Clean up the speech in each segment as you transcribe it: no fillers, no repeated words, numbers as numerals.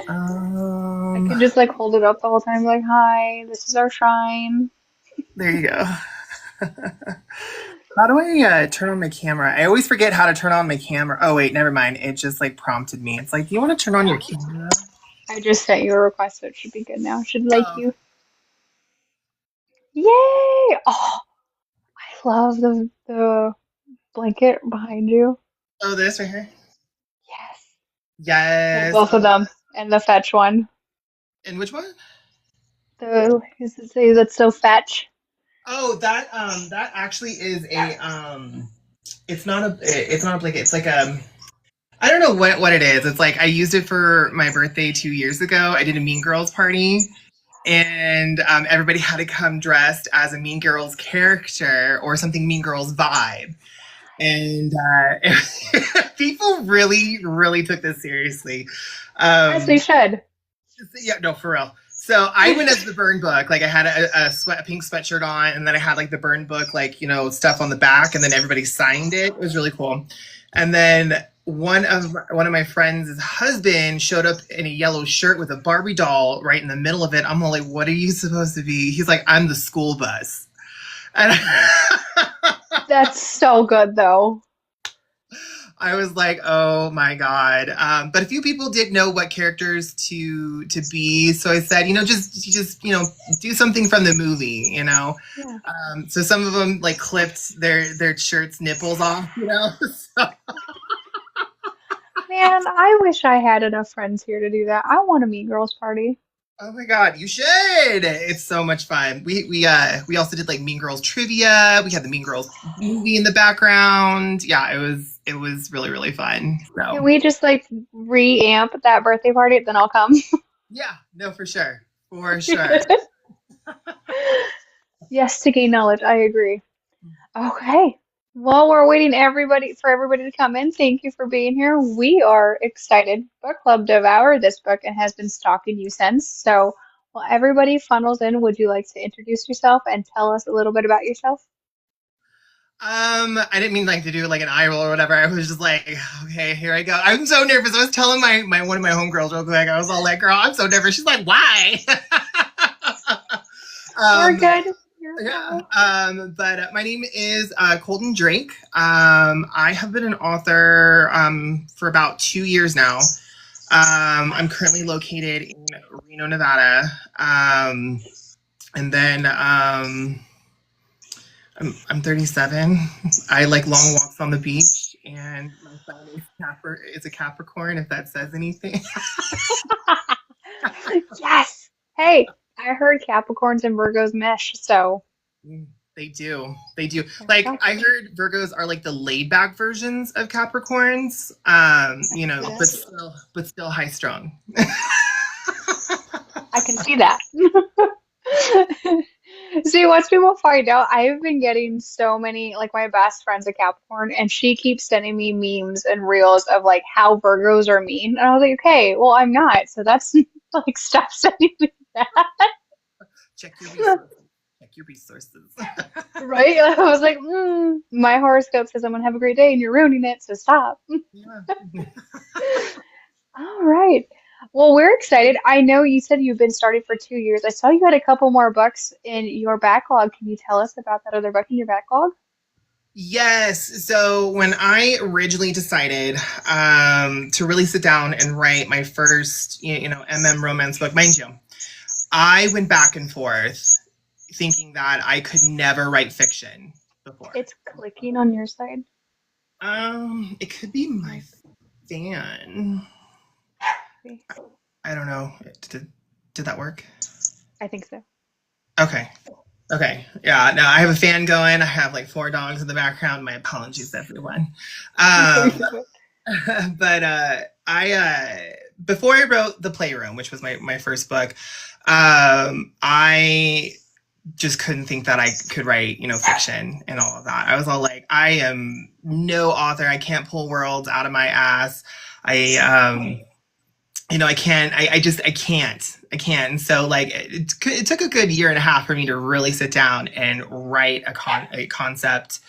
I Um, could just like hold it up the whole time, like, hi, this is our shrine. there you go. How do I turn on my camera? I always forget how to turn on my camera. Oh wait, never mind. It just like prompted me. It's like, do you want to turn on your camera? I just sent you a request, so it should be good now. Should like Oh, you. Yay! Oh, I love the blanket behind you. oh, this right here. Yes. Well, Yes. both of them. And the fetch one. And which one? The is it say that's so fetch? Oh, that actually is a it's not a blanket. It's like I don't know what it is. It's like I used it for my birthday 2 years ago. I did a Mean Girls party, and everybody had to come dressed as a Mean Girls character or something Mean Girls vibe. And people really, really took this seriously. As they Um, should. yeah, no, for real. So I went as the burn book. Like I had a pink sweatshirt on, and then I had like the burn book, like stuff on the back, and then everybody signed it. It was really cool. And then one of my friends' husband showed up in a yellow shirt with a Barbie doll right in the middle of it. I'm all like, "What are you supposed to be?" He's like, "I'm the school bus." And That's so good though. I was like, "Oh my god!" But a few people did know what characters to be, so I said, just do something from the movie, Yeah. So some of them like clipped their shirts nipples off. So, Man, I wish I had enough friends here to do that. I want a Mean Girls party. oh my god, you should! It's so much fun. We also did like Mean Girls trivia. We had the Mean Girls movie in the background. Yeah, it was really really fun. Can So we just like reamp that birthday party? Then I'll come. yeah, no, for sure. Yes, to gain knowledge. I agree. Okay. Well, we're waiting everybody to come in. Thank you for being here. We are excited. Book Club Devour this book and has been stalking you since. So, while everybody funnels in, would you like to introduce yourself and tell us a little bit about yourself? I didn't mean like to do like an eye roll or whatever. I was just like, okay, here I go. I'm so nervous. I was telling my one of my homegirls real quick. I was all like, girl, I'm so nervous. She's like, why? We're um, good. You're yeah. okay. But my name is Colton Drake. I have been an author for about 2 years now. I'm currently located in Reno, Nevada. And then I'm 37. I like long walks on the beach, and my sign is a Capricorn. If that says anything. Yes. Hey, I heard Capricorns and Virgos mesh, so They do. They do. there we Like go. I heard Virgos are like the laid back versions of Capricorns. I can see that. But still high strung. I can see that. See, once people find out, I've been getting so many, like my best friend's a Capricorn, and she keeps sending me memes and reels of like how Virgos are mean. And I was like, okay, well, I'm not. So that's like, stop sending me that, Check your resources. Check your resources. right? I was like, my horoscope says I'm gonna have a great day and you're ruining it, so stop. Yeah. All right. Well, we're excited. I know you said you've been started for 2 years. I saw you had a couple more books in your backlog. Can you tell us about that other book in your backlog? Yes. So when I originally decided to really sit down and write my first, romance book, mind you, I went back and forth thinking that I could never write fiction before. It's clicking on your side. It could be my fan. See? I don't know. Did that work? I think so. Okay. Okay. Yeah. No, I have a fan going. I have like 4 dogs in the background. My apologies, everyone. You're Um, good. but I before I wrote The Playroom, which was my first book, I just couldn't think that I could write, fiction and all of that. I was all like, I am no author. I can't pull worlds out of my ass. I I can't. I can't. And so like it took a good year and a half for me to really sit down and write a concept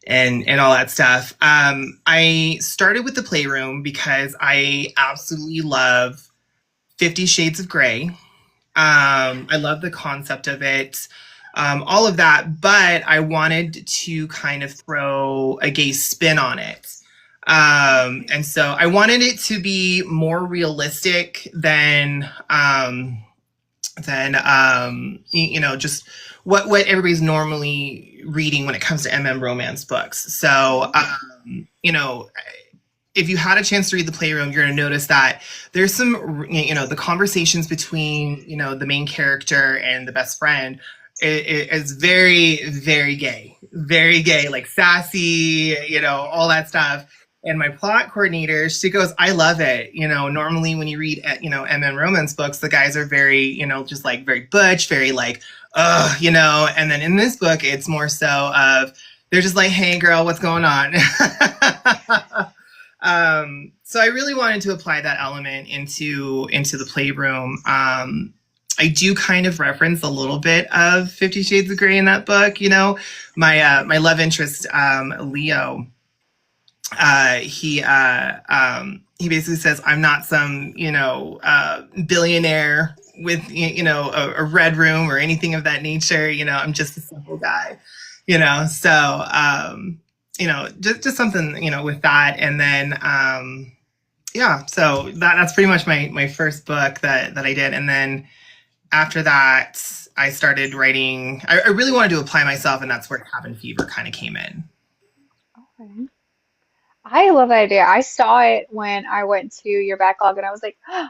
and all that stuff. I started with The Playroom because I absolutely love 50 Shades of Grey. I love the concept of it, all of that, but I wanted to kind of throw a gay spin on it. And so I wanted it to be more realistic than just what everybody's normally reading when it comes to romance books. So if you had a chance to read the Playroom, you're going to notice that there's some, the conversations between, the main character and the best friend is very, very gay, like sassy, all that stuff. And my plot coordinator, she goes, I love it. Normally when you read, romance books, the guys are very, just like very butch, very like, and then in this book, it's more so of, they're just like, hey girl, what's going on? So I really wanted to apply that element into the Playroom. I do kind of reference a little bit of 50 Shades of Grey in that book. My love interest, Leo, he basically says, I'm not some, billionaire with, a red room or anything of that nature. I'm just a simple guy, so, just something, with that. And then, so that's pretty much my first book that I did. And then after that, I started writing. I really wanted to apply myself, and that's where Cabin Fever kind of came in. Okay. I love that idea. I saw it when I went to your backlog and I was like, oh,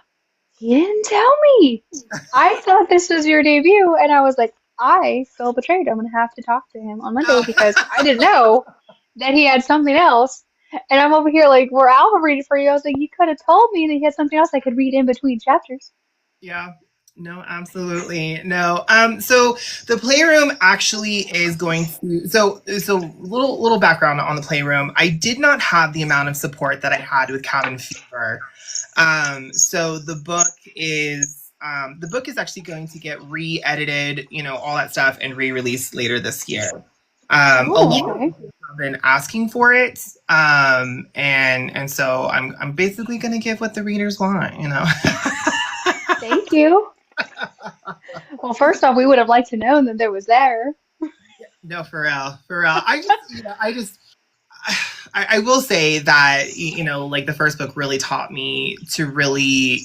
he didn't tell me. I thought this was your debut. And I was like, I feel betrayed. I'm going to have to talk to him on Monday because I didn't know that he had something else. And I'm over here like, we're Alpha reading for you. I was like, you could have told me that he had something else I could read in between chapters. Yeah. No, absolutely. No. So the Playroom actually is going to, so little background on the Playroom. I did not have the amount of support that I had with Cabin Fever. So the book is actually going to get re-edited, all that stuff, and re-released later this year. A lot of people have been asking for it. And so I'm basically going to give what the readers want, Thank you. Well, first off, we would have liked to know that there was there. No, for real. I will say that, like the first book really taught me to really,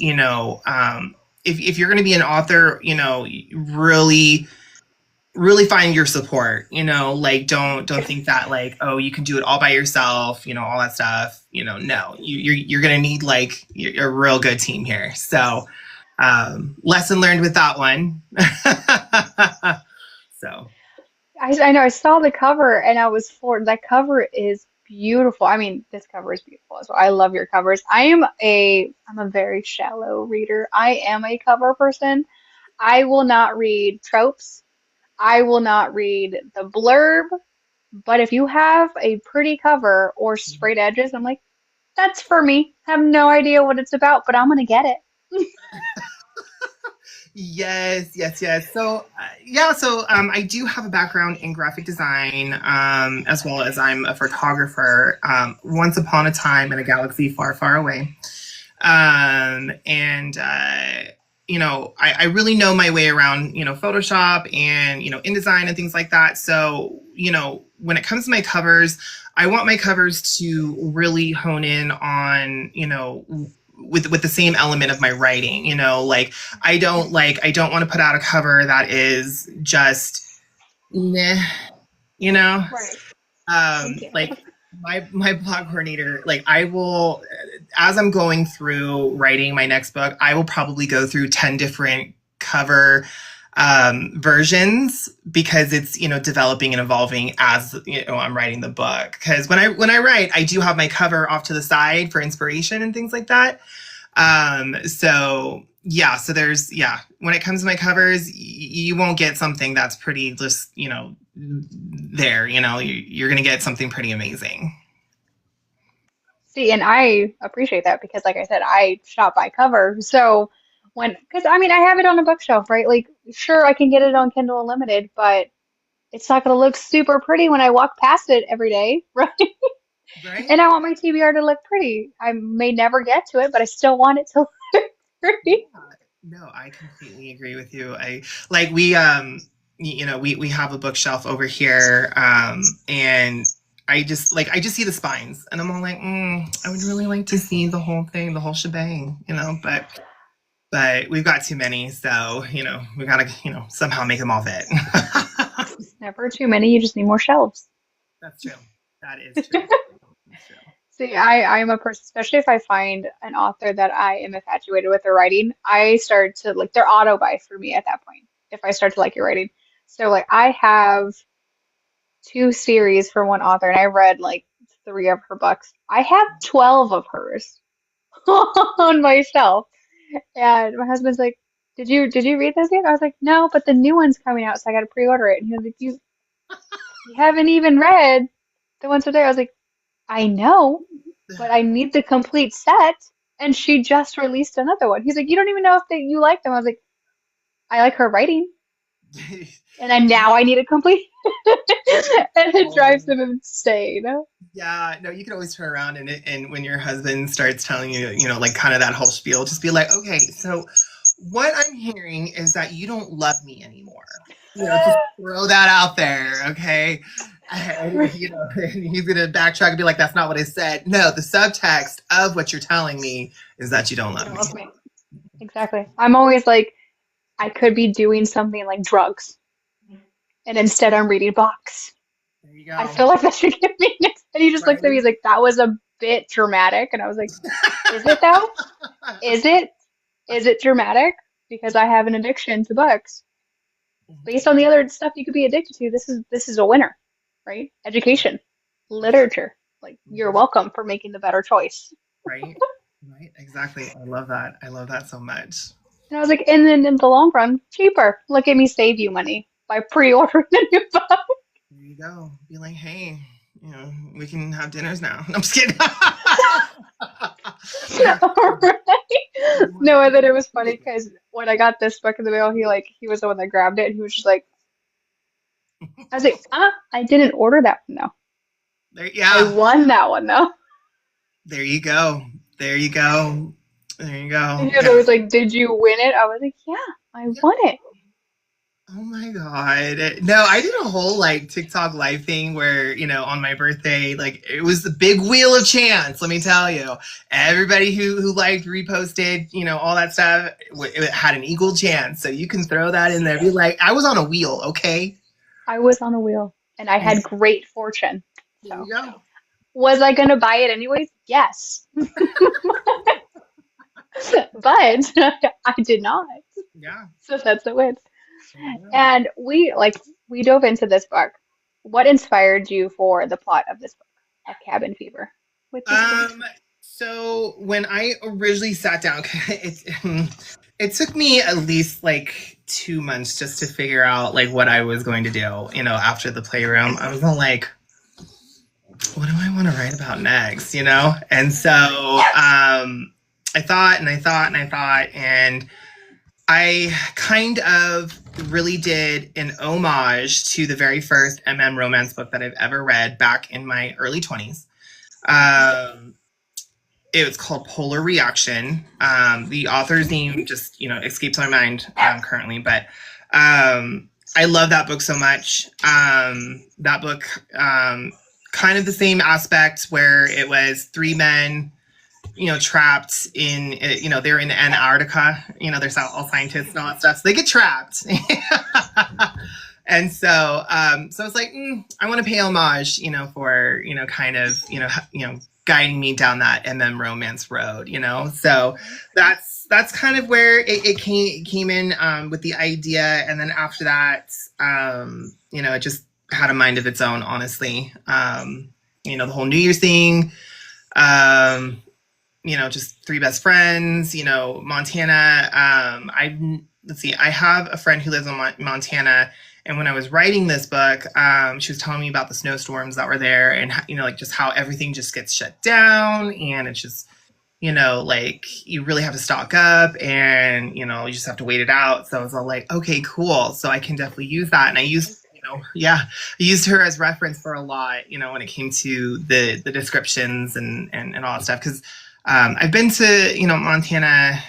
if you're going to be an author, really, really find your support, like don't think that like, oh, you can do it all by yourself, all that stuff, no, you're going to need like a real good team here. So, lesson learned with that one. So I know I saw the cover and I was floored. That cover is beautiful. I mean, this cover is beautiful as well. I love your covers. I'm a very shallow reader. I am a cover person. I will not read tropes. I will not read the blurb. But if you have a pretty cover or straight edges, I'm like, that's for me. I have no idea what it's about, but I'm gonna get it. yes. So I do have a background in graphic design, as well as I'm a photographer. Once upon a time in a galaxy far, far away, and I really know my way around, Photoshop and, InDesign and things like that. So, when it comes to my covers, I want my covers to really hone in on, with the same element of my writing, like I don't want to put out a cover that is just, meh, Right. like my blog coordinator, like I will, as I'm going through writing my next book, I will probably go through 10 different cover versions because it's, developing and evolving as, I'm writing the book. Because when I write, I do have my cover off to the side for inspiration and things like that. So there's, when it comes to my covers, you won't get something that's pretty just, there, you're going to get something pretty amazing. See, and I appreciate that because, like I said, I shop by cover. So because I mean, I have it on a bookshelf, right? Like, sure, I can get it on Kindle Unlimited, but it's not going to look super pretty when I walk past it every day, right? Right. And I want my TBR to look pretty. I may never get to it, but I still want it to look agree. No, I completely agree with you. I like we have a bookshelf over here, and I just see the spines, and I'm all like, I would really like to see the whole thing, the whole shebang, but we've got too many, so we gotta somehow make them all fit. Never too many. You just need more shelves. That's true. That is true. That's true. See, I'm a person, especially if I find an author that I am infatuated with their writing, I start to like they're auto buy for me at that point. If I start to like your writing, so like I have two series for one author, and I read like three of her books. I have 12 of hers on my shelf, and my husband's like, "Did you read this yet?" I was like, "No, but the new one's coming out, so I got to pre-order it." And he was like, "You haven't even read the ones today." I was like, "I know, but I need the complete set." And she just released another one. He's like, "You don't even know if you like them." I was like, "I like her writing, and now I need a complete." And it drives him insane. Yeah, no, you can always turn around and when your husband starts telling you, like kind of that whole spiel, just be like, okay, so what I'm hearing is that you don't love me anymore. Just throw that out there, okay? And he's gonna backtrack and be like, that's not what I said. No, the subtext of what you're telling me is that you don't love me. Exactly. I'm always like, I could be doing something like drugs, and instead I'm reading books. There you go. I feel like that should give me next. And he just Right? looks at me, he's like, that was a bit dramatic. And I was like, is it though? Is it? Is it dramatic? Because I have an addiction to books. Based on the other stuff you could be addicted to, this is a winner, right? Education, literature. Like, you're welcome for making the better choice. Right? Right? Exactly. I love that. I love that so much. And I was like, and then in the long run, cheaper. Look at me save you money by pre-ordering a new book. There you go. Be like, hey, we can have dinners now. I'm just kidding. Right? No, and then it was funny because when I got this book in the mail, he was the one that grabbed it, and he was just like, I was like, I didn't order that one though. Yeah. I won that one though. There you go. There you go. There you go. And he was always like, did you win it? I was like, yeah, I won it. Oh my God. No, I did a whole TikTok live thing where, on my birthday, it was the big wheel of chance, let me tell you. Everybody who liked, reposted, all that stuff, it had an equal chance. So you can throw that in there. Be like, I was on a wheel, okay? I was on a wheel and I had great fortune. There you go. Was I going to buy it anyways? Yes. But I did not. Yeah. So that's a win. And we dove into this book. What inspired you for the plot of this book, of Cabin Fever? So when I originally sat down, it took me at least 2 months just to figure out what I was going to do, after the playroom. I was all like, what do I want to write about next, And so I thought and I thought and I thought, and I kind of really did an homage to the very first romance book that I've ever read back in my early 20s. It was called Polar Reaction. The author's name just, escapes my mind currently, but I love that book so much. That book, kind of the same aspect where it was three men, trapped in, they're in Antarctica, they're all scientists and all that stuff. So they get trapped. And so I was like, I want to pay homage, for, kind of, guiding me down that romance road, So that's kind of where it came in, with the idea. And then after that, it just had a mind of its own, honestly. The whole New Year's thing, just three best friends, Montana. I have a friend who lives in Montana. And when I was writing this book, she was telling me about the snowstorms that were there and, just how everything just gets shut down. And it's just, you really have to stock up and, you just have to wait it out. So I was all like, okay, cool. So I can definitely use that. And I used, I used her as reference for a lot, when it came to the descriptions and all that stuff. Because I've been to, Montana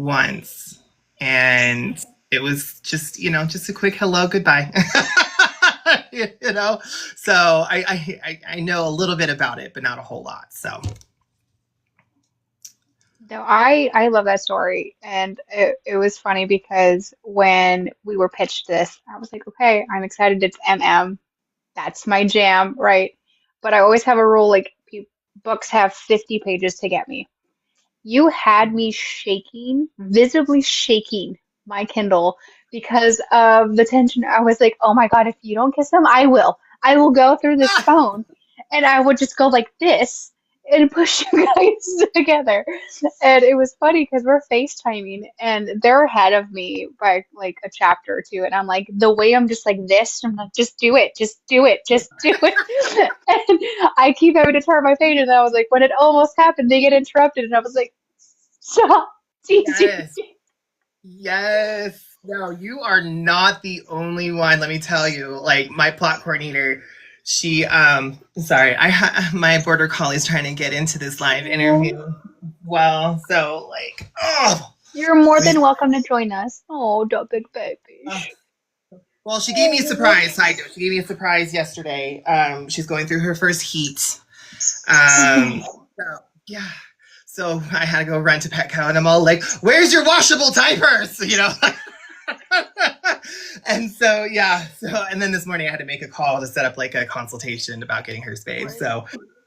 once, and it was just, just a quick hello, goodbye. you know, so I know a little bit about it, but not a whole lot. So No, I love that story, and it was funny because when we were pitched this, I was like, okay, I'm excited. It's MM. That's my jam, right? But I always have a rule like pe books have 50 pages to get me. You had me shaking, visibly shaking my Kindle because of the tension. I was like, oh my God, if you don't kiss him, I will. I will go through this phone. And I would just go like this and push you guys together. And it was funny because we're FaceTiming and they're ahead of me by like a chapter or two. And I'm like, the way I'm just like this, I'm like, just do it, just do it, just do it. And I keep having to turn my page. And I was like, when it almost happened, they get interrupted. And I was like, stop teasing yes, me. yes. No, you are not the only one. Let me tell you. Like my plot coordinator, she sorry, my border collie is trying to get into this live Oh, interview. Well, so like, oh, you're more let me. than welcome to join us. Oh, the big baby. Oh. Well, she gave me a Oh. surprise. Side note, she gave me a surprise yesterday. She's going through her first heat. So yeah. So I had to go rent a Petco, and I'm all like, "Where's your washable diapers?" And so yeah. So and then this morning I had to make a call to set up like a consultation about getting her spayed. Right. So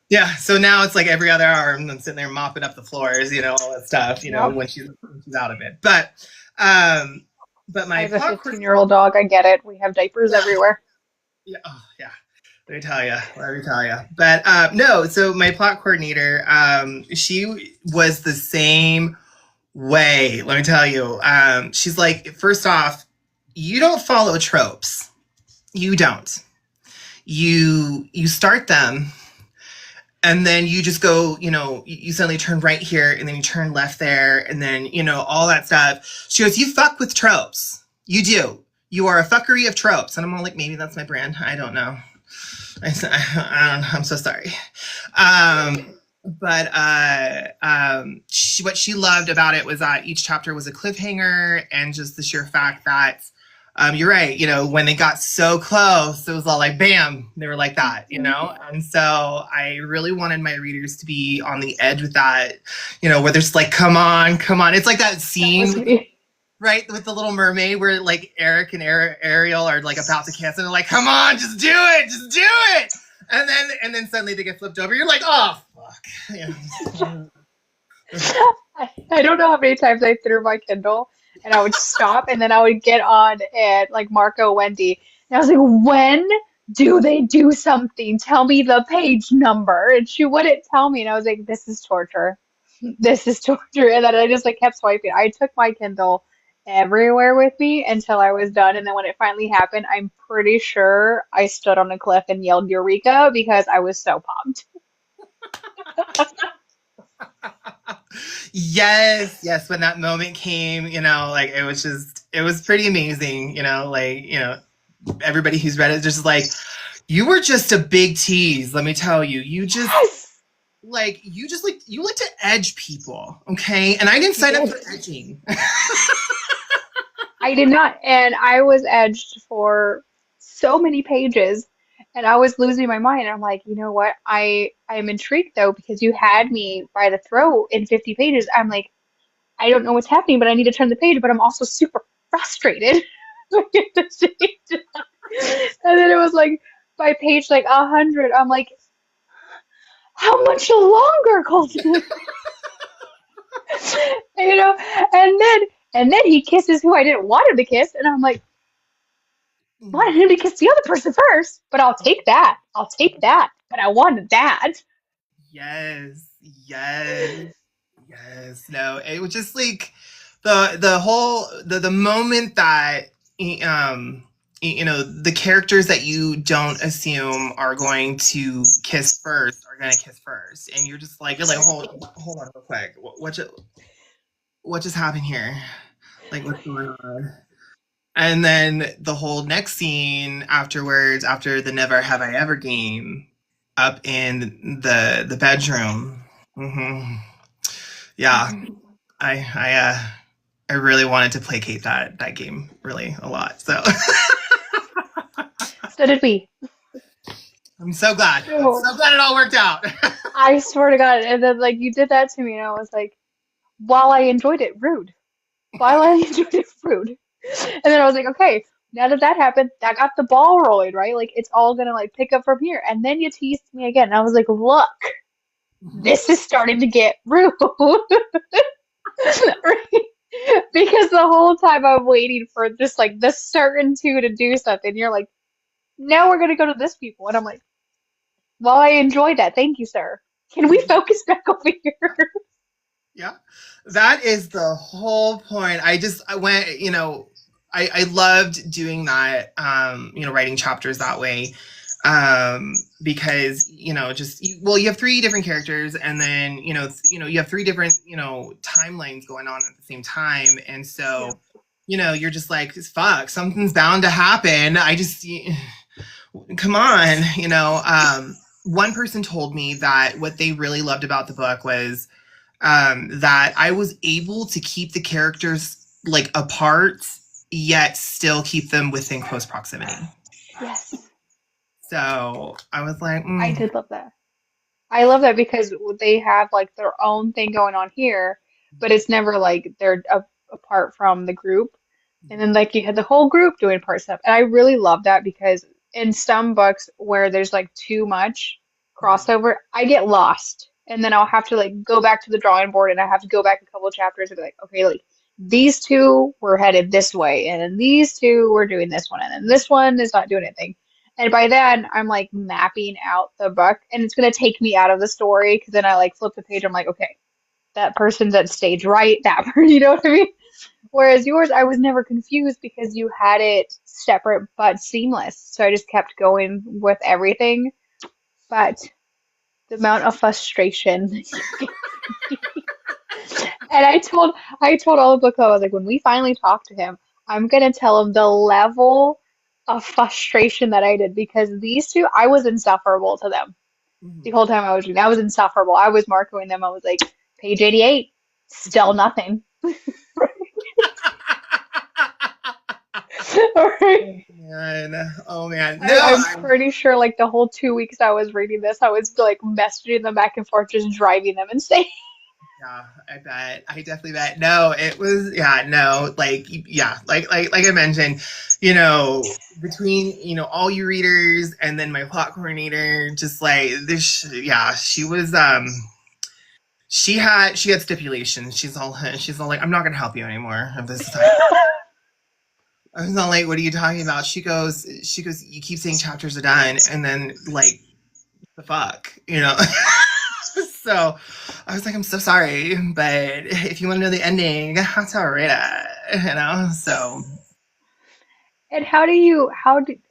yeah. So now it's like every other hour I'm sitting there mopping up the floors, all that stuff, Yep. when she's out of it. Um, but I my have a plot 15-year-old dog. I get it. We have diapers everywhere. yeah, oh, yeah. Let me tell you. Let me tell you. But no, so my plot coordinator, she was the same way. Let me tell you. She's like, first off, you don't follow tropes. You don't. You start them, and then you just go. You suddenly turn right here, and then you turn left there, and then all that stuff. She goes, you fuck with tropes. You do. You are a fuckery of tropes, and I'm all like, maybe that's my brand. I don't know. I'm so sorry. But what she loved about it was that each chapter was a cliffhanger, and just the sheer fact that you're right. When they got so close, it was all like bam. They were like that. And so I really wanted my readers to be on the edge with that. Where there's like, come on, come on. It's like that That was scene. me. Right, with the Little Mermaid, where like Eric and Ariel are like about to kiss, and they're like, "Come on, just do it, just do it!" And then suddenly they get flipped over. You're like, "Oh fuck!" I don't know how many times I threw my Kindle and I would stop and then I would get on and like Marco Wendy. And I was like, when do they do something? Tell me the page number. And she wouldn't tell me. And I was like, this is torture. This is torture. And then I just like kept swiping. I took my Kindle everywhere with me until I was done. And then when it finally happened, I'm pretty sure I stood on a cliff and yelled Eureka because I was so pumped. Yes, yes. When that moment came, like it was pretty amazing. Everybody who's read it just like, you were just a big tease. Let me tell you, Yes, you like to edge people, okay? And I didn't you sign up did. for edging. I did not, and I was edged for so many pages, and I was losing my mind. I'm like, you know what? I'm intrigued though because you had me by the throat in 50 pages. I'm like, I don't know what's happening, but I need to turn the page. But I'm also super frustrated at the same time. And then it was like by page like 100. I'm like, how much longer, Colton? You know, and then he kisses who I didn't want him to kiss, and I'm like. Wanted him to kiss the other person first, but I'll take that. I'll take that. But I wanted that. Yes, yes, yes. No, it was just like the whole the moment that the characters that you don't assume are going to kiss first are going to kiss first, and you're like hold on real quick. What just happened here? Like what's going on? And then the whole next scene afterwards, after the Never Have I Ever game, up in the bedroom. Yeah, Mhm. I I really wanted to placate that game really a lot. So So did we. I'm so glad. I'm So so glad it all worked out. I swear to God, and then like you did that to me, and I was like, while I enjoyed it, rude. While I enjoyed it, rude. And then I was like, okay, now that that happened, that got the ball rolling, right? Like it's all gonna like pick up from here. And then you teased me again, and I was like, look, this is starting to get rude. Right? Because the whole time I'm waiting for just like the certain two to do something, you're like, now we're gonna go to this people, and I'm like, well, I enjoyed that. Thank you, sir. Can we focus back over here? Yeah, that is the whole point. I went, I loved doing that, writing chapters that way. Because, you have three different characters and then, you have three different, timelines going on at the same time. And Yeah. so, you're just like, fuck, something's bound to happen. Come on, one person told me that what they really loved about the book was that I was able to keep the characters like apart, yet still keep them within close proximity. Yes, So I was like, I did love that. I love that because they have like their own thing going on here, but it's never like they're apart from the group. And then like you had the whole group doing part stuff. And I really love that because in some books where there's like too much crossover, I get lost. And then I'll have to like go back to the drawing board and I have to go back a couple of chapters and be like, okay, like these two were headed this way, and then these two were doing this one, and then this one is not doing anything. And by then, I'm like mapping out the book, and it's gonna take me out of the story because then I like flip the page. I'm like, okay, that person's at stage right. That person, you know what I mean? Whereas yours, I was never confused because you had it separate but seamless. So I just kept going with everything. But the amount of frustration and I told all the book club, I was like, when we finally talk to him, I'm gonna tell him the level of frustration that I did because these two, I was insufferable to them. The whole time I was insufferable. I was marking them. I was like, page 88, still nothing. Right? oh man, no, I'm pretty sure like the whole 2 weeks I was reading this, I was like messaging them back and forth, just driving them insane. yeah, I bet. I definitely bet. No, it was, yeah, no, like, yeah, like I mentioned, between, all you readers and then my plot coordinator, just like this, yeah, she had stipulations. She's all like, I'm not going to help you anymore of this time. I was all like, what are you talking about? She goes, you keep saying chapters are done. And then like, the fuck, So I was like, I'm so sorry, but if you want to know the ending, that's how I read it. So And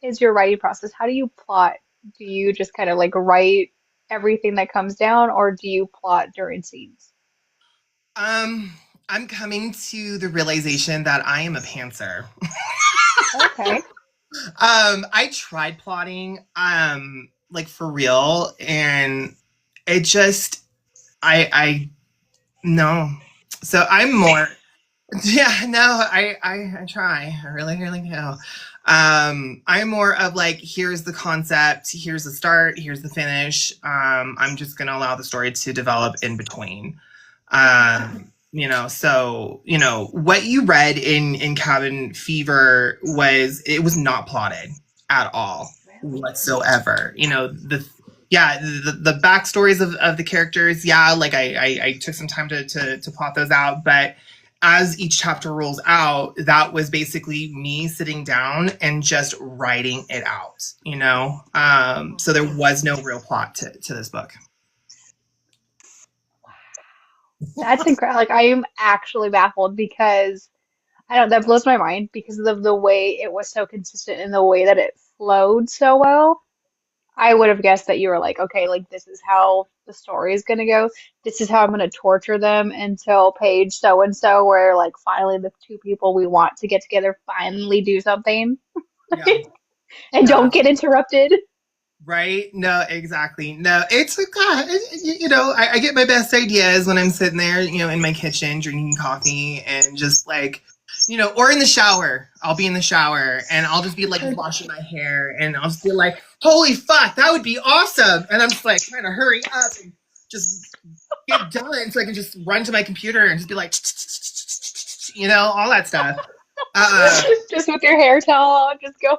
is your writing process? How do you plot? Do you just kind of like write everything that comes down, or do you plot during scenes? um, I'm coming to the realization that I am a pantser. Okay. I tried plotting, like for real, and it just, I no. So I'm more, yeah, no, I try. I really, really do. I'm more of like, here's the concept, here's the start, here's the finish. I'm just gonna allow the story to develop in between. So what you read in Cabin Fever was not plotted at all Really? whatsoever. The backstories of the characters, yeah, like I took some time to plot those out, but as each chapter rolls out, that was basically me sitting down and just writing it out. So there was no real plot to this book. That's incredible. Like I am actually baffled because I don't, that blows my mind because of the way it was so consistent and the way that it flowed so well. I would have guessed that you were like, okay, like this is how the story is gonna go. This is how I'm gonna torture them until page so and so, where like finally the two people we want to get together finally do something Yeah. and Yeah. don't get interrupted. Right? No, exactly. No, it's like, I get my best ideas when I'm sitting there, in my kitchen drinking coffee and just like, or in the shower. I'll be in the shower and I'll just be like washing my hair and I'll just be like, holy fuck, that would be awesome. And I'm just like trying to hurry up and just get done so I can just run to my computer and just be like, all that stuff. Just with your hair towel on, just go.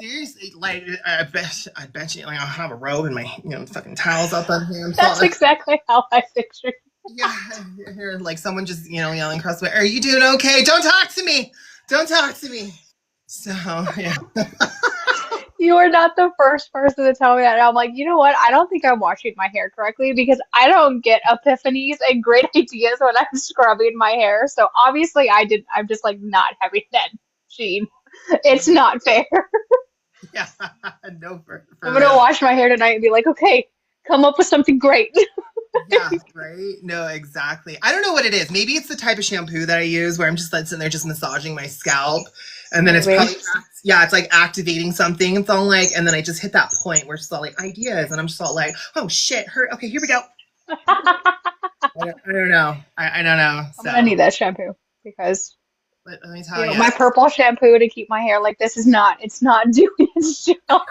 Seriously, like I bet you, like I'll have a robe and my fucking towels up on him. So That's exactly how I picture. yeah, hear like someone just yelling across the way. Are you doing okay? Don't talk to me. Don't talk to me. So yeah, You are not the first person to tell me that. And I'm like, you know what? I don't think I'm washing my hair correctly because I don't get epiphanies and great ideas when I'm scrubbing my hair. So obviously I did. I'm just like not having that gene. It's not fair. yeah, no, I'm for gonna real. wash my hair tonight and be like, okay, come up with something great. Yeah, right. No, exactly. I don't know what it is. Maybe it's the type of shampoo that I use where I'm just like sitting there just massaging my scalp, and then it's Maybe. probably it's like activating something. It's all like, and then I just hit that point where it's all like ideas, and I'm just all like, oh shit, hurt. Okay, here we go. I don't know. I don't know. I'm gonna So need that shampoo because let me tell you. my purple shampoo to keep my hair like this is not. It's not doing its job.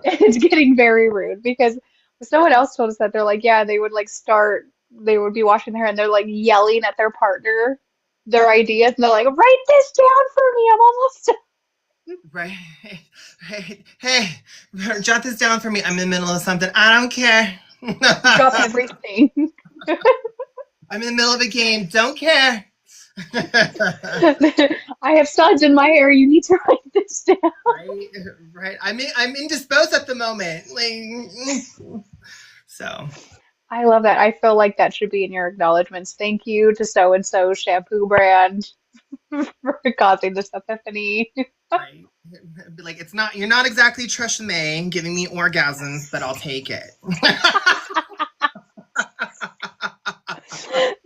It's getting very rude because someone else told us that they're like, yeah, they would like start, they would be washing their hair and they're like yelling at their partner their ideas and they're like, write this down for me. I'm almost done. Right, right. Hey, jot this down for me. I'm in the middle of something. I don't care. Drop everything. I'm in the middle of a game. Don't care. I have suds in my hair. You need to write this down. Right, right. I'm indisposed at the moment. Like, so I love that. I feel like that should be in your acknowledgments. Thank you to so and so shampoo brand for causing this epiphany. right. Be like, it's not. You're not exactly Tresemme giving me orgasms, but I'll take it.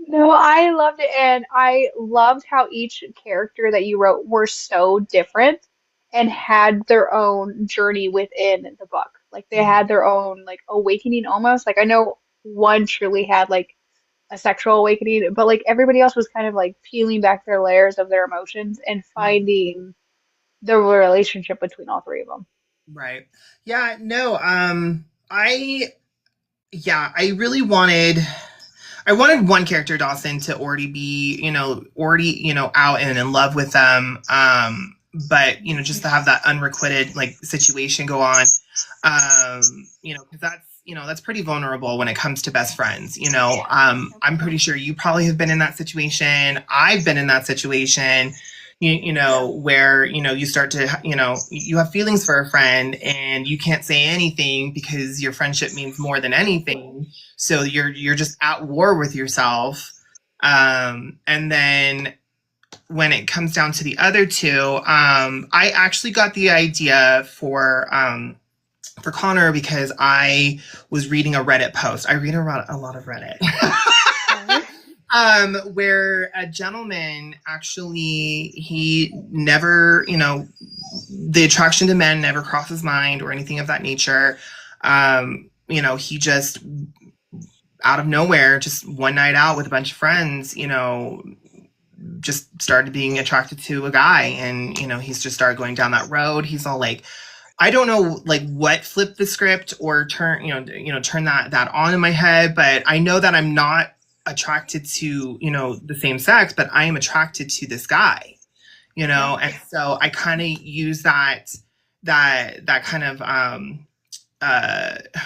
No, I loved it, and I loved how each character that you wrote were so different and had their own journey within the book. Like they had their own like awakening almost. Like I know one truly had like a sexual awakening, but like everybody else was kind of like peeling back their layers of their emotions and finding the relationship between all three of them. Right. Yeah. No. I. Yeah. I wanted one character, Dawson, to already be, out and in love with them. But just to have that unrequited like situation go on, because that's pretty vulnerable when it comes to best friends. I'm pretty sure you probably have been in that situation. I've been in that situation. Where you start to you have feelings for a friend and you can't say anything because your friendship means more than anything, so you're just at war with yourself. And then when it comes down to the other two, I actually got the idea for Connor because I was reading a Reddit post. I read a lot of Reddit. Where a gentleman actually, he never, the attraction to men never crossed his mind or anything of that nature. He just out of nowhere, just one night out with a bunch of friends, just started being attracted to a guy, and he's just started going down that road. He's all like, I don't know like what flipped the script or turn that on in my head, but I know that I'm not attracted to the same sex, but I am attracted to this guy, and so I kind of use that kind of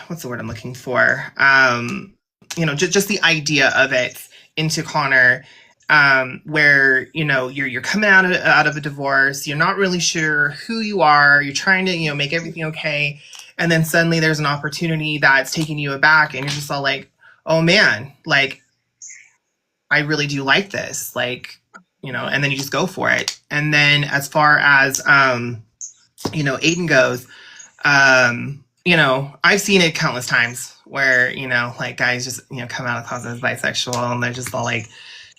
what's the word I'm looking for, just the idea of it into Connor, where you're coming out of a divorce, you're not really sure who you are, you're trying to make everything okay, and then suddenly there's an opportunity that's taking you aback and you're just all like, oh man, like I really do like this, like, and then you just go for it. And then as far as, Aiden goes, I've seen it countless times where, like guys just, come out of closet as bisexual and they're just all like,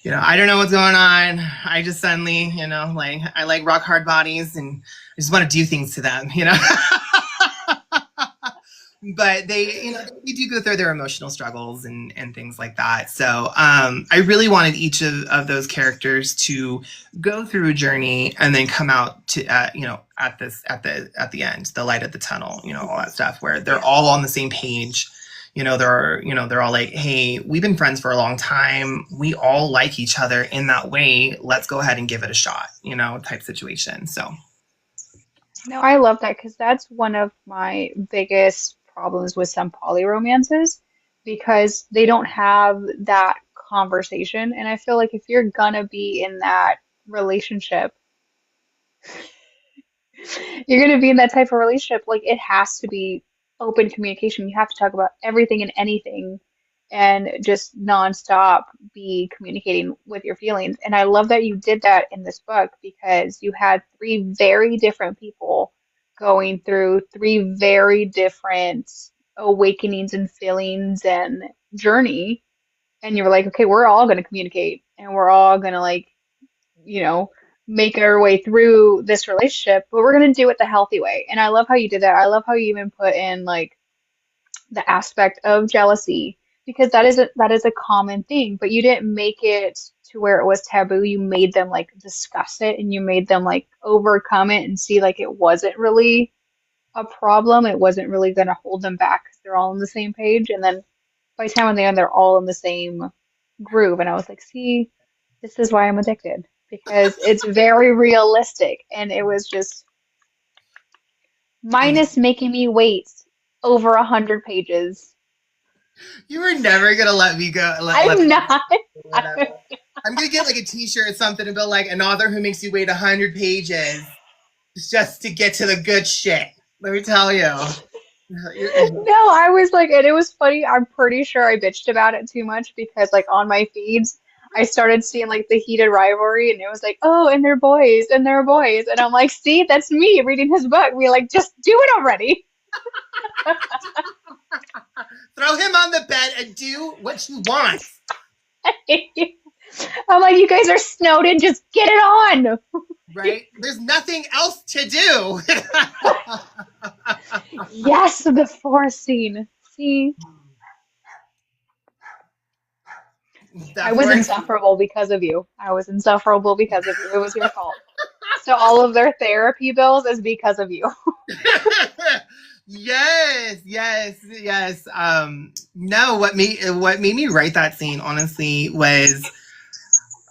I don't know what's going on. I just suddenly, like I like rock hard bodies and I just want to do things to them. But they do go through their emotional struggles and things like that. So I really wanted each of those characters to go through a journey and then come out to at the end, the light at the tunnel, all that stuff where they're all on the same page. They're all like, hey, we've been friends for a long time. We all like each other in that way. Let's go ahead and give it a shot, type situation. So No, I love that because that's one of my biggest problems with some poly romances because they don't have that conversation. And I feel like if you're gonna be in that relationship, you're going to be in that type of relationship, like it has to be open communication. You have to talk about everything and anything and just nonstop be communicating with your feelings. And I love that you did that in this book because you had three very different people going through three very different awakenings and feelings and journey. And you were like, okay, we're all going to communicate and we're all going to like you know, make our way through this relationship, but we're gonna do it the healthy way. And I love how you did that. I love how you even put in like the aspect of jealousy because that is a common thing, but you didn't make it to where it was taboo. You made them like discuss it and you made them like overcome it and see like it wasn't really a problem. It wasn't really gonna hold them back because they're all on the same page. And then by the time when they end, they're all in the same groove. And I was like, see, this is why I'm addicted because it's very realistic. And it was just minus making me wait over 100 pages. you were never gonna let me go. I'm not. Whatever. I'm gonna get like a T-shirt or something and be like an author who makes you wait 100 pages just to get to the good shit. Let me tell you. No, I was like, and it was funny. I'm pretty sure I bitched about it too much because, like, on my feeds, I started seeing like the heated rivalry, and it was like, oh, and they're boys, and they're boys, and I'm like, see, that's me reading his book. Be like, just do it already. Throw him on the bed and do what you want. I'm like, you guys are snowed in, just get it on. Right? There's nothing else to do. Yes, the forest scene. See, I That was forest. insufferable because of you. I was insufferable because of you. It was your fault. So all of their therapy bills is because of you. Yes, yes, yes. No, what made me write that scene honestly was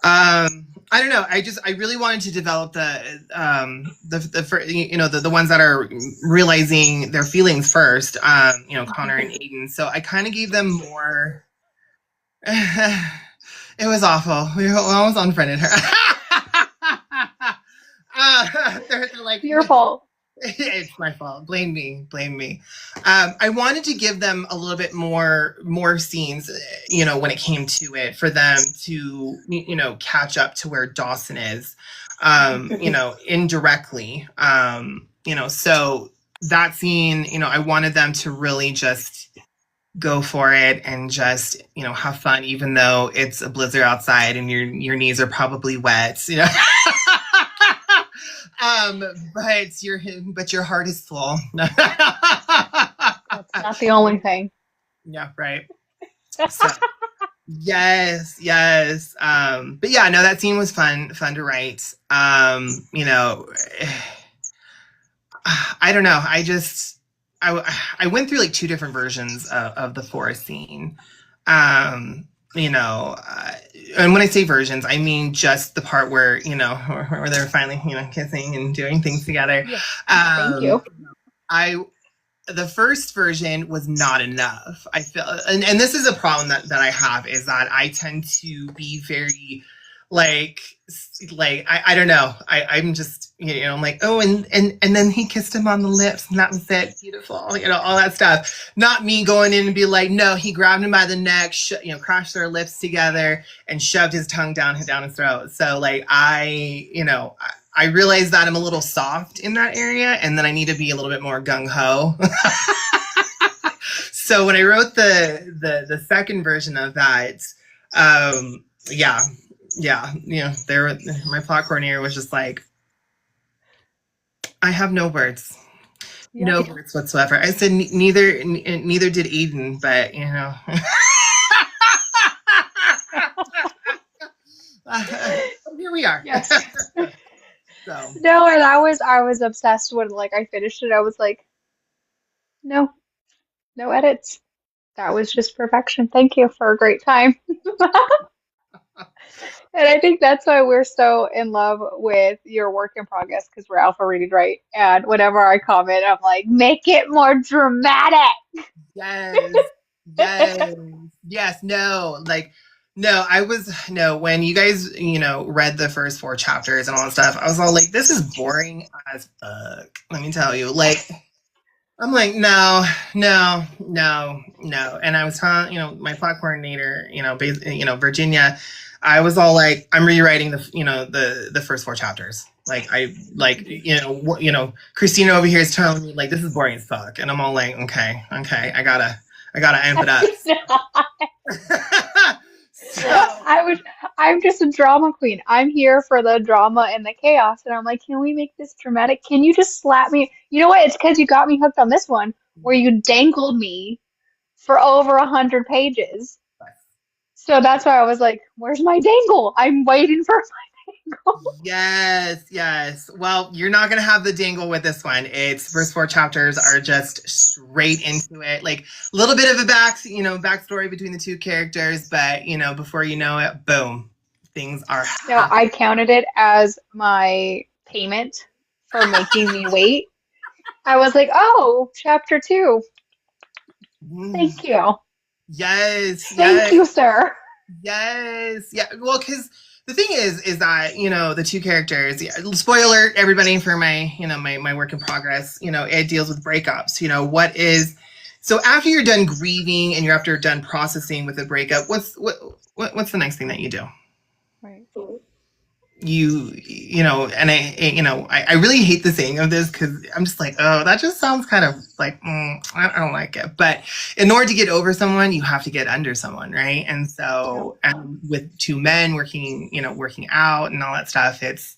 I don't know. I really wanted to develop the ones that are realizing their feelings first. Connor and Aiden. So I kind of gave them more. It was awful. We almost unfriended her. They're like, Your fault. it's my fault. Blame me. Blame me. I wanted to give them a little bit more scenes, when it came to it, for them to, catch up to where Dawson is, indirectly. So that scene, I wanted them to really just go for it and just, have fun, even though it's a blizzard outside and your knees are probably wet. Um, but your heart is full. That's not the only thing. Yeah, right. So, yes, yes. But yeah, no, that scene was fun to write. I don't know. I went through like two different versions of the forest scene. Um, and when I say versions, I mean just the part where where they're finally kissing and doing things together. Yeah. Thank you. I The first version was not enough. I feel, and this is a problem that I have, is that I tend to be very like I don't know. I'm just I'm like, oh, and then he kissed him on the lips and that was it, beautiful, all that stuff. Not me going in and be like, no, he grabbed him by the neck, crashed their lips together and shoved his tongue down his throat. So like I realize that I'm a little soft in that area, and then I need to be a little bit more gung ho. So when I wrote the second version of that, yeah, yeah, my plot coordinator was just like, I have no words. Yep. No words whatsoever. I said neither did Eden, but here we are. Yes. So No, and I was obsessed when like I finished it. I was like, no, no edits. That was just perfection. Thank you for a great time. And I think that's why we're so in love with your work in progress because we're alpha reading right. And whenever I comment, I'm like, make it more dramatic. yes, yes, yes. No, like no, I was no when you guys read the first four chapters and all that stuff. I was all like, this is boring as fuck. Let me tell you, like. I'm like, no, no, no, no. And I was telling, my plot coordinator, Virginia, I was all like, I'm rewriting the first four chapters. Like Christina over here is telling me like this is boring as fuck, and I'm all like, okay, I gotta amp it up. So I'm just a drama queen. I'm here for the drama and the chaos. And I'm like, can we make this dramatic? Can you just slap me? You know what? It's because you got me hooked on this one where you dangled me for over 100 pages. So that's why I was like, where's my dangle? I'm waiting for my dangle. yes, yes. Well, you're not gonna have the dangle with this one. It's first four chapters are just straight into it. Like a little bit of a backstory between the two characters, but before you know it, boom, things are No, happening. I counted it as my payment for making me wait. I was like, oh, chapter two. Thank you. Yes, Thank yes. you, sir. Yes. Yeah. Well, because the thing is that the two characters. Yeah, spoiler, everybody, for my work in progress. It deals with breakups. What is so after you're done grieving and you're after done processing with a breakup. What's the next thing that you do? Right. And I really hate the saying of this because I'm just like, oh, that just sounds kind of like I don't like it. But in order to get over someone, you have to get under someone, right? And Yep. so, and with two men working out and all that stuff, it's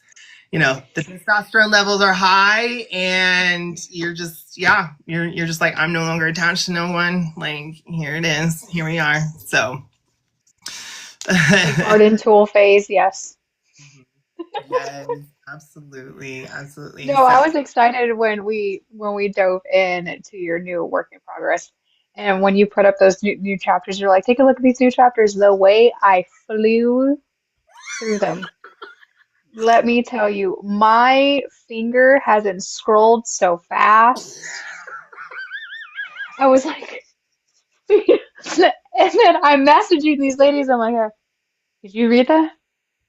the testosterone levels are high, and you're just you're just like, I'm no longer attached to no one. Like, here it is, here we are. So. The garden tool phase, yes. Yes, absolutely, absolutely. No, So, I was excited when we dove in to your new work in progress. And when you put up those new chapters, you're like, take a look at these new chapters. The way I flew through them. Let me tell you, my finger hasn't scrolled so fast. I was like, and then I'm messaging these ladies. I'm like, did you read that?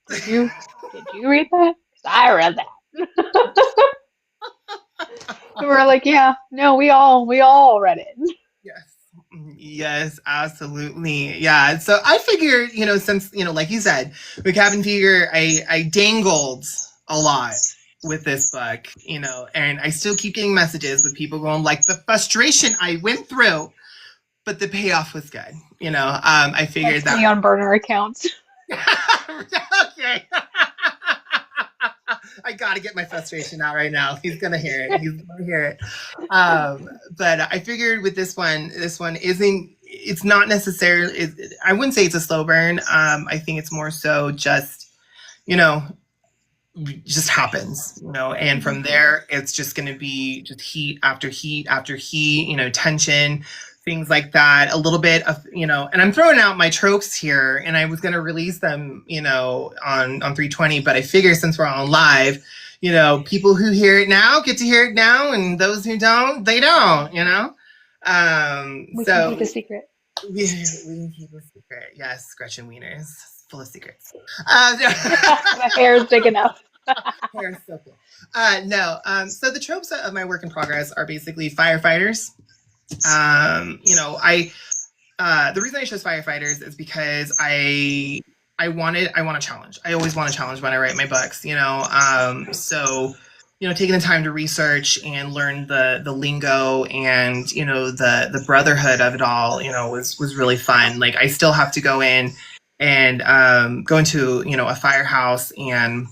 Did you did you read that? 'Cause I read that. And we're like, yeah, no, we all read it. yes. Yes, absolutely. Yeah. So I figured, since, like you said, with Cabin Fever, I dangled a lot with this book, and I still keep getting messages with people going like the frustration I went through, but the payoff was good. I figured That's me that. on burner accounts. Okay. I gotta get my frustration out right now. He's gonna hear it. He's gonna hear it. But I figured with this one isn't. It's not necessarily. I wouldn't say it's a slow burn. I think it's more so you know, just happens. And Mhm. from there, it's just gonna be just heat after heat after heat. Tension. Things like that, a little bit of, and I'm throwing out my tropes here, and I was going to release them, on 320, but I figure since we're on live, people who hear it now get to hear it now, and those who don't, they don't. We can keep So a secret. we can keep a secret. Yes, Gretchen Wieners, full of secrets. My hair is big enough. Hair is so cool. No, so the tropes of my work in progress are basically firefighters. I the reason I chose firefighters is because I want a challenge. I always want a challenge when I write my books. So taking the time to research and learn the lingo and the brotherhood of it all, was really fun. Like I still have to go in and go into, a firehouse and,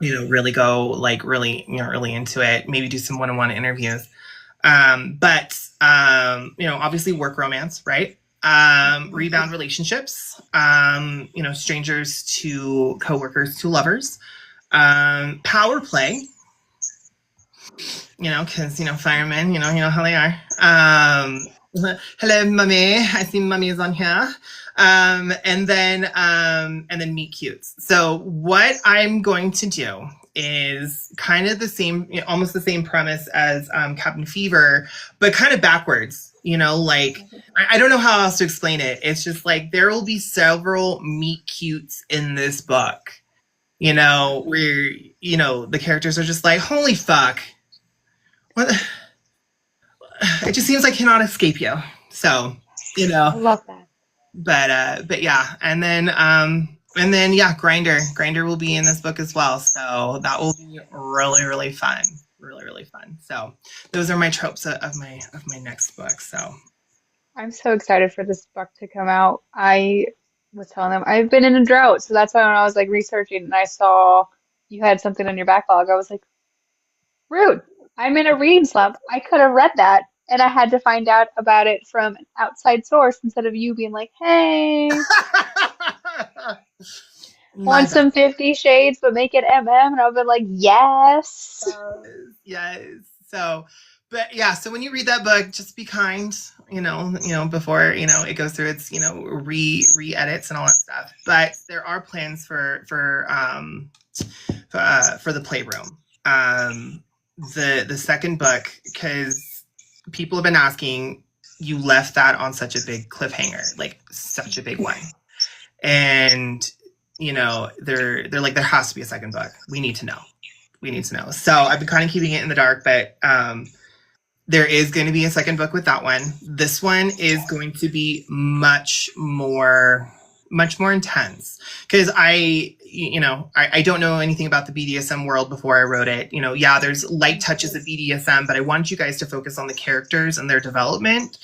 really go like really, really into it, maybe do some one-on-one interviews. But obviously work romance, right? Rebound relationships, strangers to coworkers to lovers, power play, because, firemen, you know how they are. Hello, mummy. I see mummy is on here. And then meet cutes. So what I'm going to do is kind of the same, almost the same premise as Captain Fever, but kind of backwards. Like I don't know how else to explain it. It's just like there will be several meet cutes in this book. Where the characters are just like, holy fuck, what? It just seems like cannot escape you. So I love that. But yeah, and then yeah, Grinder will be in this book as well, so that will be really, really fun, really, really fun. So those are my tropes of my next book. So I'm so excited for this book to come out. I was telling them I've been in a drought, so that's why when I was like researching and I saw you had something on your backlog, I was like, rude. I'm in a reading slump. I could have read that, and I had to find out about it from an outside source instead of you being like, hey, my want bad. some 50 Shades, but make it MM? And I've been like, yes. Yes. So, but yeah, so when you read that book, just be kind, before, it goes through its, re-edits and all that stuff. But there are plans for the playroom. The second book, because people have been asking, you left that on such a big cliffhanger, like such a big one. And, they're like, there has to be a second book. We need to know. So I've been kind of keeping it in the dark, but there is going to be a second book with that one. This one is going to be much more intense because I don't know anything about the BDSM world before I wrote it. Yeah, there's light touches of BDSM, but I want you guys to focus on the characters and their development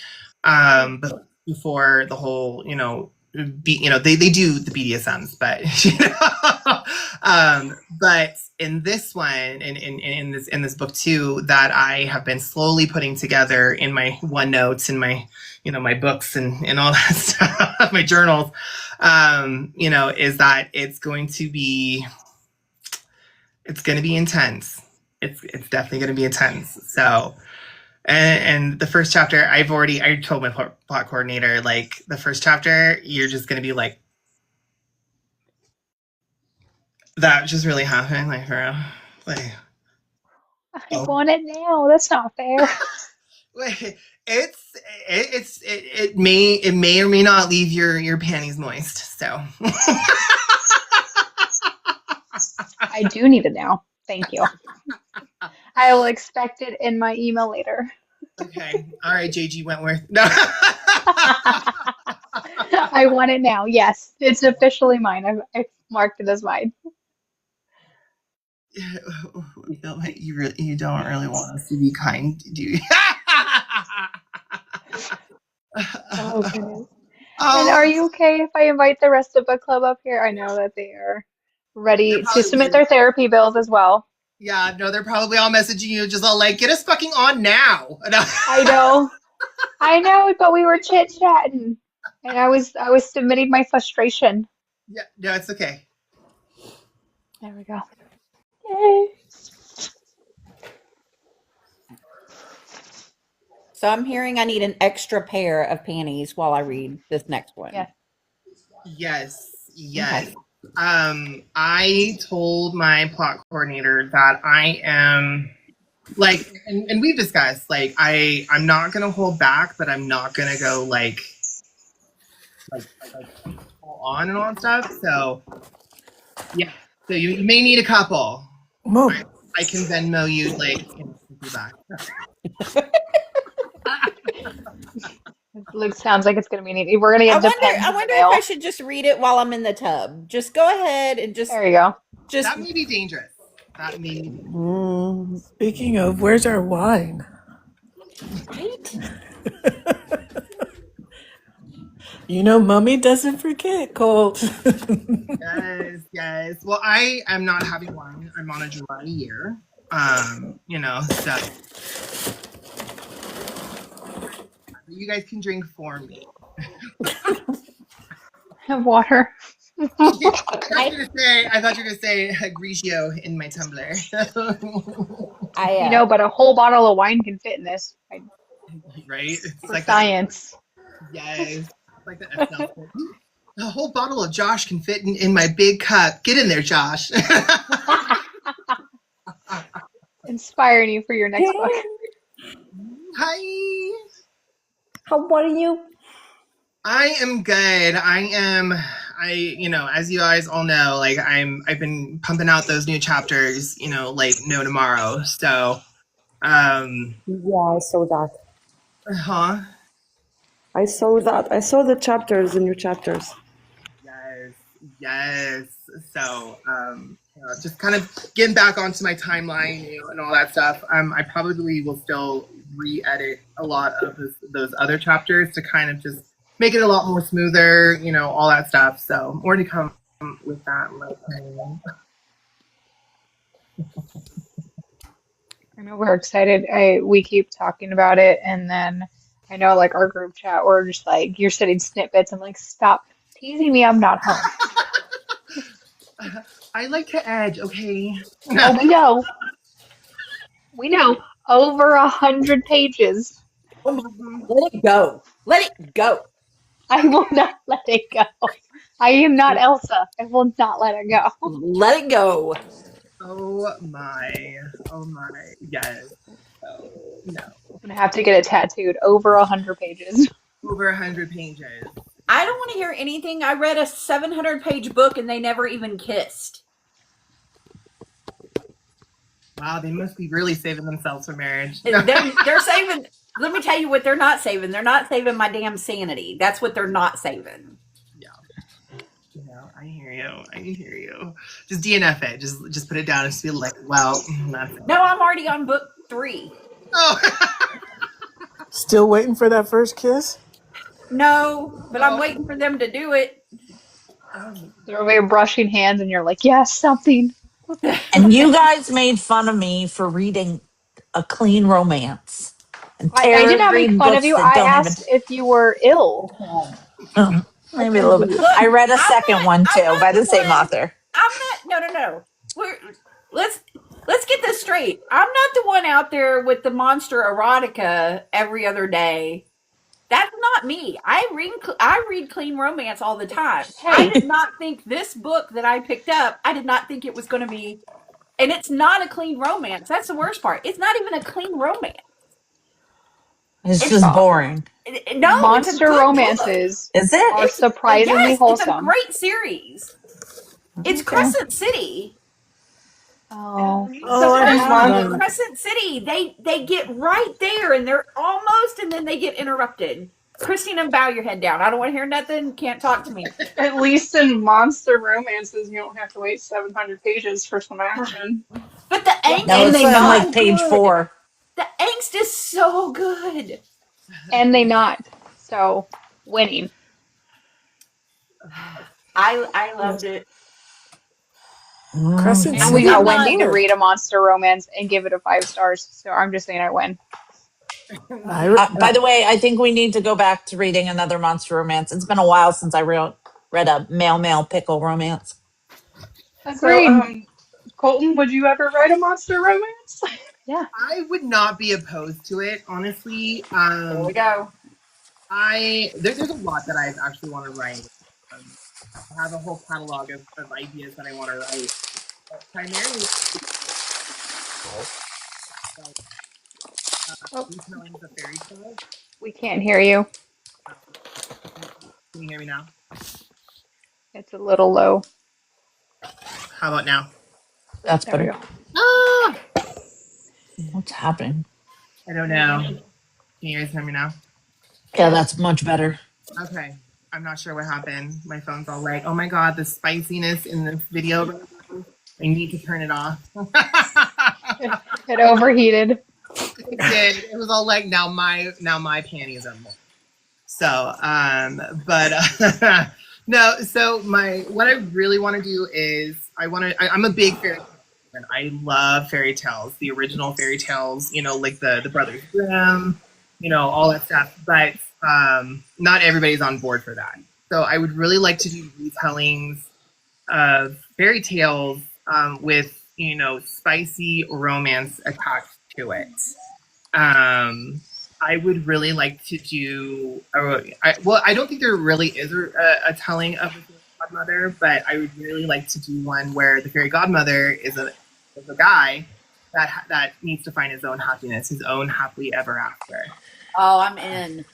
before the whole, they do the BDSMs, but but in this one, in this book too, that I have been slowly putting together in my OneNotes and my my books and all that stuff, my journals, is that it's going to be intense. It's definitely going to be intense. So. And the first chapter, I told my plot coordinator, like the first chapter, you're just going to be like, that just really happened, like for real. Like, I want it now. That's not fair. Wait, it may or may not leave your panties moist. So I do need it now. Thank you. I will expect it in my email later. Okay. All right, JG Wentworth. No. I want it now. Yes, it's officially mine. I've marked it as mine. You don't really want us to be kind, do you? Oh, goodness. And Oh, are you okay if I invite the rest of the club up here? I know that they are they're ready to submit probably their therapy bills as well. yeah, no, they're probably all messaging you, just all like, get us fucking on now. I know. I know, but we were chit-chatting. And I was submitting my frustration. Yeah, no, it's okay. There we go. Yay. So I'm hearing I need an extra pair of panties while I read this next one. Yeah. Yes. I told my plot coordinator that I am like, and we've discussed, like, I'm not gonna hold back, but I'm not gonna go like full on and all that stuff. So yeah, so you may need a couple. Move. I can Venmo you like back. Luke sounds like it's gonna be neat. We're gonna get depends I in the wonder mail. if I should just read it while I'm in the tub. Just go ahead and just There you go. That may be dangerous. That may be Speaking of, where's our wine? right. You know, Mummy doesn't forget, Colt. Yes, yes. Well, I am not having wine. I'm on a dry year. So you guys can drink for me. Have water. I thought you were gonna say Grigio in my tumbler. But a whole bottle of wine can fit in this. Right? It's For like that. science. Yes. It's like that. A whole bottle of Josh can fit in my big cup. Get in there, Josh. Inspiring you for your next book. Hi. How are you? I am good. As you guys all know, like I've been pumping out those new chapters, like no tomorrow. So, Yeah, I saw that. huh? I saw that. I saw the chapters, the new chapters. Yes, yes. So, just kind of getting back onto my timeline, and all that stuff. I probably will still re-edit a lot of those other chapters to kind of just make it a lot more smoother, all that stuff. So, more to come with that. I know we're excited. We keep talking about it, and then I know like our group chat, we're just like you're sending snippets. I'm like, stop teasing me. I'm not home. I like to edge, okay? Oh, we know. We know. Over 100 pages. Let it go. Let it go. I will not let it go. I am not Elsa. I will not let it go. Let it go. Oh my. Oh my. Yes. So, no. I'm gonna have to get it tattooed. Over 100 pages. Over 100 pages. I don't want to hear anything. I read a 700-page book and they never even kissed. Wow, they must be really saving themselves for marriage. They're saving. Let me tell you what they're not saving. They're not saving my damn sanity. That's what they're not saving. Yeah. No, I hear you. I hear you. Just DNF it. Just put it down and just feel like, well, that's it. No, I'm already on book 3. Oh. Still waiting for that first kiss? No, but I'm waiting for them to do it. They're over here brushing hands, and you're like, yes, something. And you guys made fun of me for reading a clean romance. And I did Tara not make read fun of books you. that I don't even. asked if you were ill. Maybe a little bit. Look, I read a I'm second not- one I'm too not by the same one- author. I'm not. No. Let's get this straight. I'm not the one out there with the monster erotica every other day. That's not me. I read clean romance all the time. I Hey, did not think this book that I picked up. I did not think it was going to be, and it's not a clean romance. That's the worst part. It's not even a clean romance. It's It's just boring. no. It's a monster good book. romances Is it? are surprisingly Yes. It's a wholesome. great series. It's Okay. Crescent City. Oh, Oh, I The have first that. Crescent City, they get right there and they're almost, and then they get interrupted. Christina, bow your head down. I don't want to hear nothing. Can't talk to me. At least in monster romances, you don't have to wait 700 pages for some action. But the angst No, and is it's they on not. like so page good. 4. The angst is so good. And they not. So, winning. I loved it. Crescent And we City. got I'm Wendy not. to read a monster romance and give it a 5 stars. So I'm just saying I win. By the way, I think we need to go back to reading another monster romance. It's been a while since I read a male pickle romance. So, Agreed. Colton, would you ever write a monster romance? Yeah. I would not be opposed to it, honestly. There we go. There's a lot that I actually want to write. I have a whole catalog of ideas that I want to write. But primarily, Oh, retelling the fairy tale. we can't hear you. Can you hear me now? It's a little low. How about now? That's There we better. go. Ah! What's happening? I don't know. Can you guys hear me now? Yeah, that's much better. Okay. I'm not sure what happened. My phone's all like, oh my god, the spiciness in this video. I need to turn it off. It overheated. It did. It was all like, now my panties are more. So, but no. So what I really want to do is I'm a big fairy tale fan. I love fairy tales, the original fairy tales. Like the Brothers Grimm, all that stuff. But not everybody's on board for that. So I would really like to do retellings of fairy tales with spicy romance attached to it. I would really like to do. I don't think there really is a telling of the fairy godmother, but I would really like to do one where the fairy godmother is a guy that needs to find his own happiness, his own happily ever after. Oh, I'm in.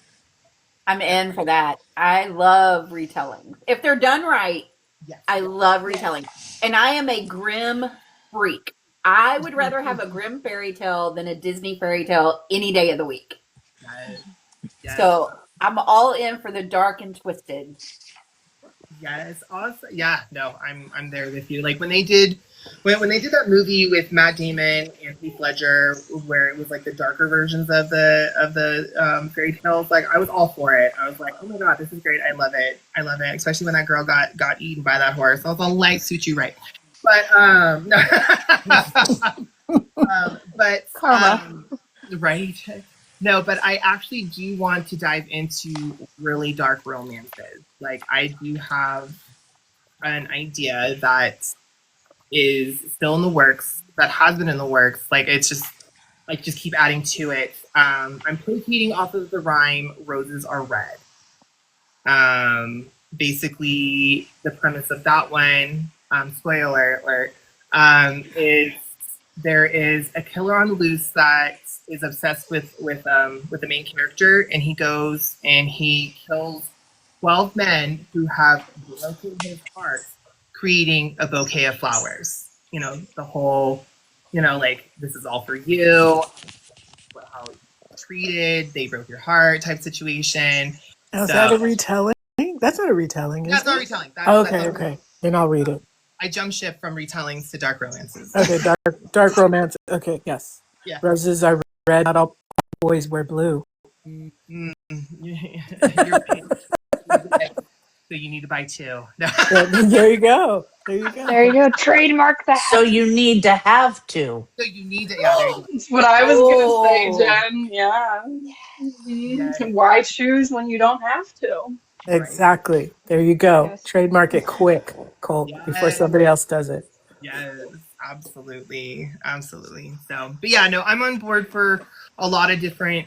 I'm in for that. I love retelling. If they're done right, Yes. I love retelling. And I am a grim freak. I would rather have a grim fairy tale than a Disney fairy tale any day of the week. Yes. Yes. So I'm all in for the dark and twisted. Yes, awesome. Yeah, no, I'm there with you. Like when they did that movie with Matt Damon and Heath Ledger, where it was like the darker versions of the fairy tales, like I was all for it. I was like, oh my god, this is great. I love it. Especially when that girl got eaten by that horse. I was all like, suit you right. But but Karma. right. No, but I actually do want to dive into really dark romances. Like I do have an idea that is still in the works, that has been in the works. Like it's just keep adding to it. I'm placating off of the rhyme "Roses Are Red." Basically, the premise of that one, spoiler alert, is there is a killer on the loose that is obsessed with the main character, and he goes and he kills 12 men who have broken his heart, creating a bouquet of flowers. The whole, like this is all for you. How you treated, they broke your heart type situation. Now, is that a retelling? That's not a retelling, is That's it? not retelling. Okay. Then I'll read it. I jump ship from retellings to dark romances. Okay, dark romance. Okay, yes. Yeah. Roses are red, not all boys wear blue. You're right. So you need to buy two. No. There you go. There you go. Trademark that. So you need to have to. So you need to. Yeah, there you go. That's what I was gonna say, Oh. Jen. Yeah. Yes. Why choose when you don't have to? Exactly. There you go. Yes. Trademark it quick, Colt, before Yes. somebody else does it. Yes, absolutely. So, but yeah, no, I'm on board for a lot of different,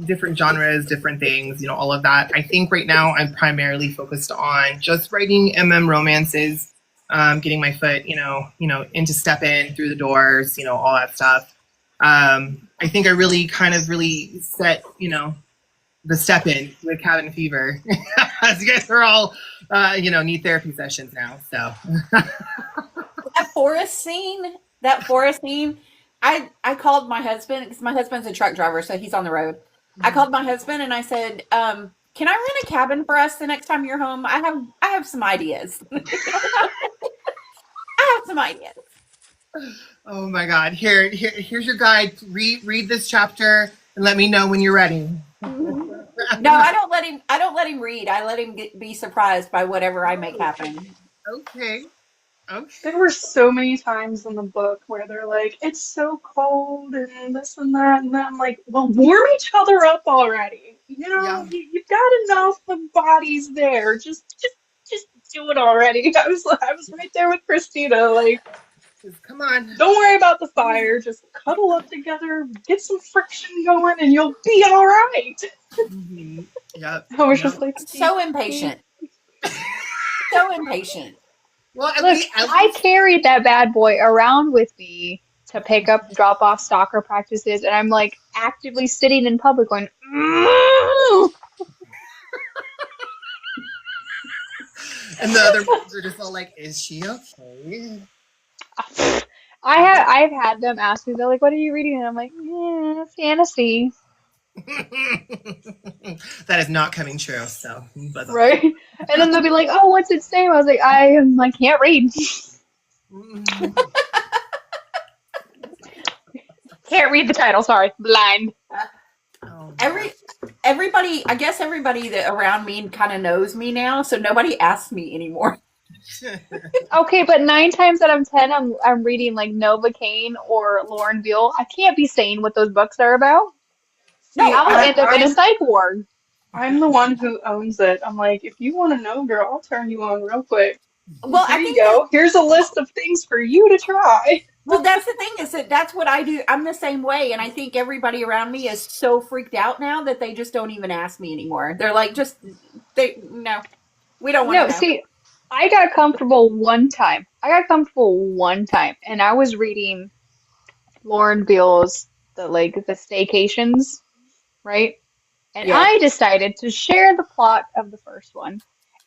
different genres, different things, all of that. I think right now I'm primarily focused on just writing romances, getting my foot, into step in through the doors, all that stuff. I think I really really set, the step in with Cabin Fever. As you guys are all, need therapy sessions now. So That forest scene, I called my husband because my husband's a truck driver, so he's on the road. I called my husband and I said, can I rent a cabin for us the next time you're home? I have some ideas. I have some ideas. oh my God, here's your guide. Read this chapter and let me know when you're ready. No, I don't let him read. I let him be surprised by whatever I make happen. Okay. There were so many times in the book where they're like, it's so cold and this and that, and then I'm like, well, warm each other up already. Yeah. You've got enough of bodies there. Just do it already. I was right there with Christina. Like, Come on. don't worry about the fire. Just cuddle up together, get some friction going, and you'll be all right. Mm-hmm. Yep. I was just like, So impatient. So impatient. Well, Look, I carried that bad boy around with me to pick up, drop off soccer practices, and I'm like actively sitting in public going, and the other ones are just all like, "Is she okay?" I've had them ask me, they're like, what are you reading? And I'm like, fantasy. That is not coming true. So, buzz off. Right? And then they'll be like, oh, what's its name? I was like, I can't read. Can't read the title, sorry. Blind. Oh, Every everybody, I guess everybody that around me kind of knows me now, so nobody asks me anymore. Okay, but 9 times out of 10, I'm reading like Novocaine or Lauren Beale. I can't be saying what those books are about. See, No, I will end up in a I'm psych ward. I'm the one who owns it. I'm like, if you want to know, girl, I'll turn you on real quick. well, Here I you think that go. Here's a list of things for you to try. well, that's the thing is that that's what I do. I'm the same way, and I think everybody around me is so freaked out now that they just don't even ask me anymore. They're like, just they no, we don't want to No, know. see, I got comfortable one time. I got comfortable one time, and I was reading Lauren Beale's the staycations, right? And Yeah. I decided to share the plot of the first one.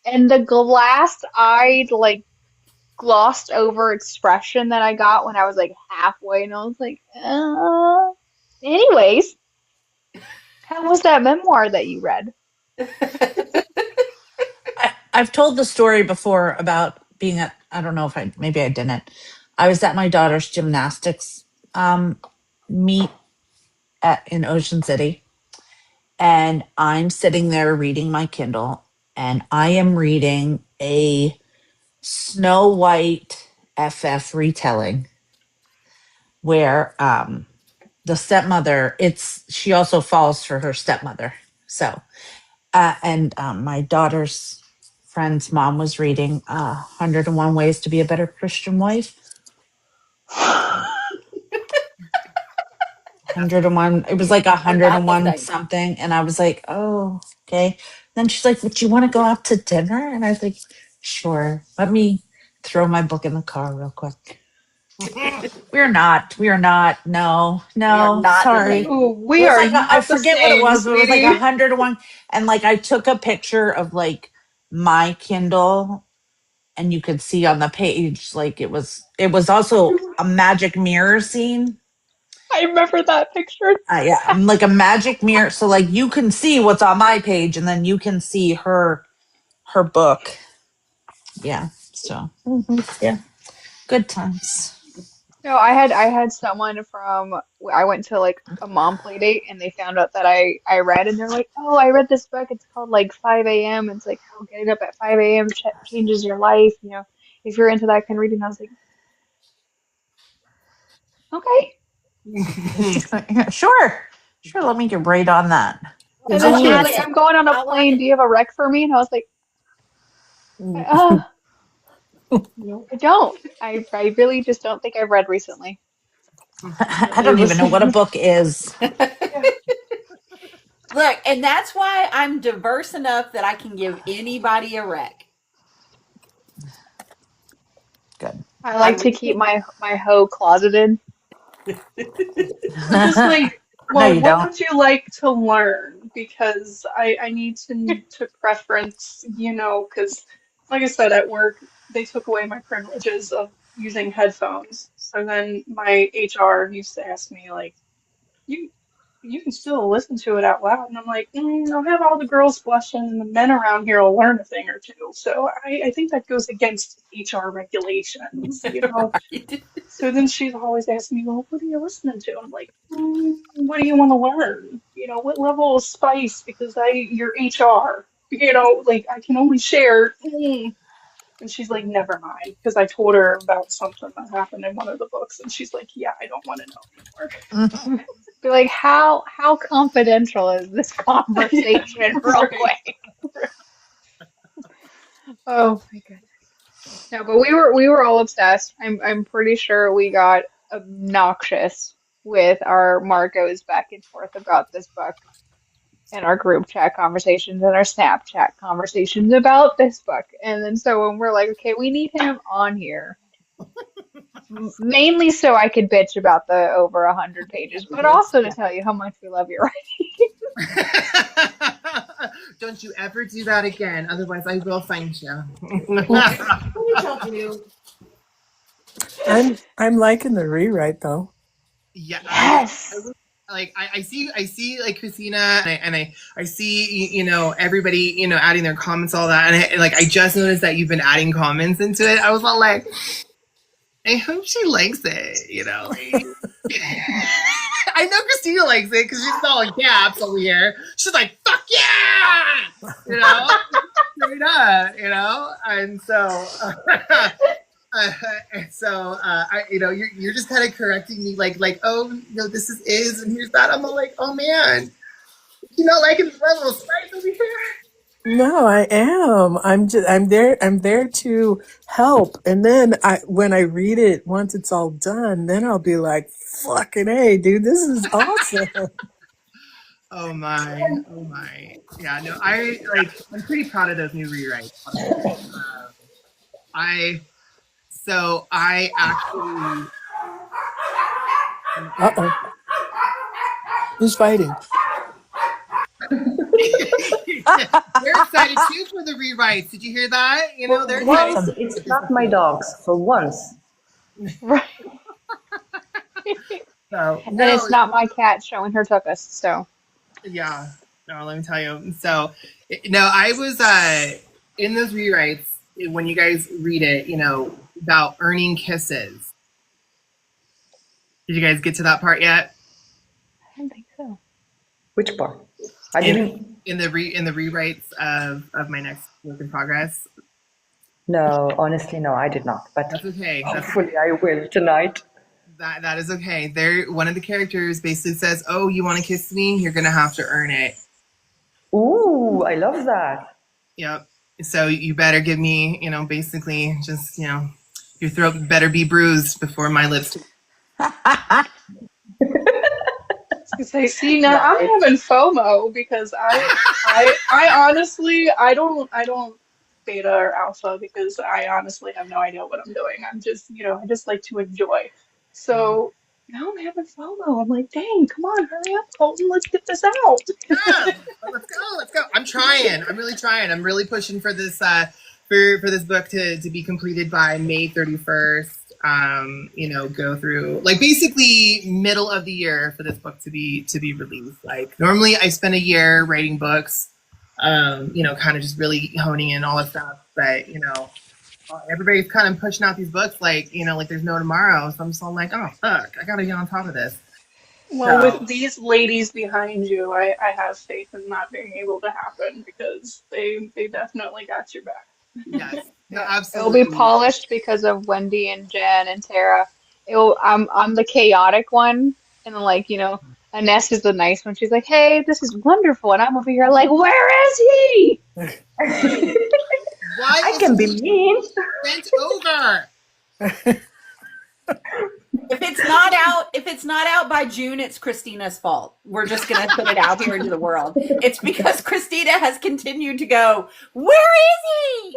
And the glass-eyed, like glossed over expression that I got when I was like halfway, and I was like, Anyways, how was that memoir that you read? I've told the story before about being at, I don't know if maybe I didn't. I was at my daughter's gymnastics meet in Ocean City, and I'm sitting there reading my Kindle, and I am reading a Snow White FF retelling where the stepmother, she also falls for her stepmother. So, and my daughter's friend's mom was reading 101 Ways to Be a Better Christian Wife. 101, it was like Are not the 101 same. something. And I was like, oh, okay. Then she's like, would you want to go out to dinner? And I was like, sure. Let me throw my book in the car real quick. We are not. No, We are not the sorry. same. Ooh, It we was are like, I not the forget what it same, was, but it was like sweetie. 101. And like, I took a picture of like my Kindle, and you could see on the page, like it was also a magic mirror scene. I remember that picture. Yeah, I'm like a magic mirror. So like you can see what's on my page, and then you can see her book. Yeah. So yeah, good times. No, I had someone from I went to like a mom play date and they found out that I read and they're like, "Oh, I read this book. It's called like 5 a.m. It's like how getting up at 5 a.m. Changes your life, if you're into that kind of reading." I was like, "Okay." Sure. Let me get right on that. And Did then I'll she was add like, you? it. "I'm going on a I'll add plane. it. Do you have a rec for me?" And I was like, Nope. I don't. I really just don't think I've read recently." I It don't even was, know what a book is. yeah. Look, and that's why I'm diverse enough that I can give anybody a rec. Good. I like to I'm keep my hoe closeted. I'm just like, No, well, you what don't. would you like to learn? Because I need to preference, because like I said, at work, they took away my privileges of using headphones. So then my HR used to ask me, like, you you can still listen to it out loud. And I'm like, I'll have all the girls blushing and the men around here will learn a thing or two. So I think that goes against HR regulations. right. So then she's always asking me, well, what are you listening to? I'm like, what do you want to learn? What level of spice? Because you're HR. Like I can only share. And she's like, never mind. Because I told her about something that happened in one of the books, and she's like, yeah, I don't want to know Be like, how confidential is this conversation, anymore. real Right. quick? Oh my goodness. No, but we were all obsessed. I'm pretty sure we got obnoxious with our Marcos back and forth about this book and our group chat conversations and our Snapchat conversations about this book. And then so when we're like, okay, we need him on here. Mainly so I could bitch about the over 100 pages, but also to tell you how much we love you, Don't you ever do that again, otherwise I will find you. I'm liking the rewrite though. Yeah, Yes. like I see like Christina and I see everybody adding their comments all that and like I just noticed that you've been adding comments into it. I was all like, I hope she likes it, you know. Like, I know Christina likes it because she's all in caps over here. She's like, "Fuck yeah!" You know, straight up, you know. And so, you're just kind of correcting me, like, oh, this is, and here's that. I'm all like, oh man, you not liking the little spice over here? No, I am. I'm there to help. And then when I read it, once it's all done, then I'll be like, fucking A, dude, this is awesome. Oh my. Yeah, no, I'm pretty proud of those new rewrites. I actually. Uh-oh. Who's fighting? They're excited too for the rewrites. Did you hear that? They're excited. Once it's not my dogs. For once. Right. So, And then it's not my cat showing her tuchus. So yeah. No, let me tell you. So, I was in those rewrites when you guys read it. About earning kisses. Did you guys get to that part yet? I don't think so. Which part? I didn't. In the rewrites of my next work in progress. No, honestly, no, I did not. But That's okay. hopefully, I will tonight. That is okay. One of the characters basically says, "Oh, you want to kiss me? You're gonna have to earn it." Ooh, I love that. Yep. So you better give me, basically just, your throat better be bruised before my lips. Say, see, now I'm having FOMO because I honestly, I don't beta or alpha because I honestly have no idea what I'm doing. I'm just, I just like to enjoy. So now I'm having FOMO. I'm like, dang, come on, hurry up, Colton, let's get this out. Yeah, let's go. I'm trying. I'm really trying. I'm really pushing for this for this book to be completed by May 31st. Go through like basically middle of the year for this book to be released. Like normally I spend a year writing books, kind of just really honing in all that stuff. But everybody's kind of pushing out these books like there's no tomorrow. So I'm just all like, oh fuck, I gotta get on top of this. Well, with these ladies behind you, I have faith in that being able to happen because they definitely got your back. Yes, no, It'll absolutely. be polished because of Wendy and Jen and Tara. I'm the chaotic one, and then Ines is the nice one. She's like, "Hey, this is wonderful," and I'm over here like, "Where is he?" Why I can be mean. Bent over. If it's not out by June, it's Christina's fault. We're just gonna put it out here into the world. It's because Christina has continued to go, where is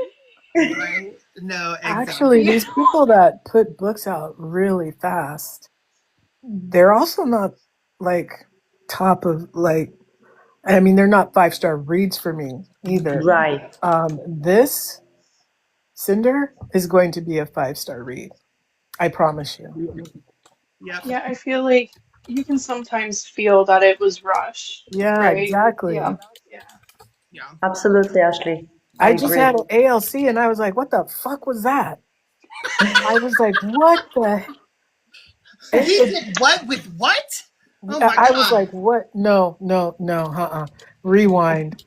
he? Right? No, exactly. Actually, these people that put books out really fast, they're also not like top of they're not 5-star reads for me either. Right. This Cinder is going to be a 5-star read. I promise you. Yep. Yeah, I feel like you can sometimes feel that it was rushed. Yeah, right? exactly. Yeah. Yeah. Absolutely, Ashley. I just agree. had an ALC and I was like, what the fuck was that? I was like, what the? He did what with what? Oh my I God. was like, what? No. Rewind.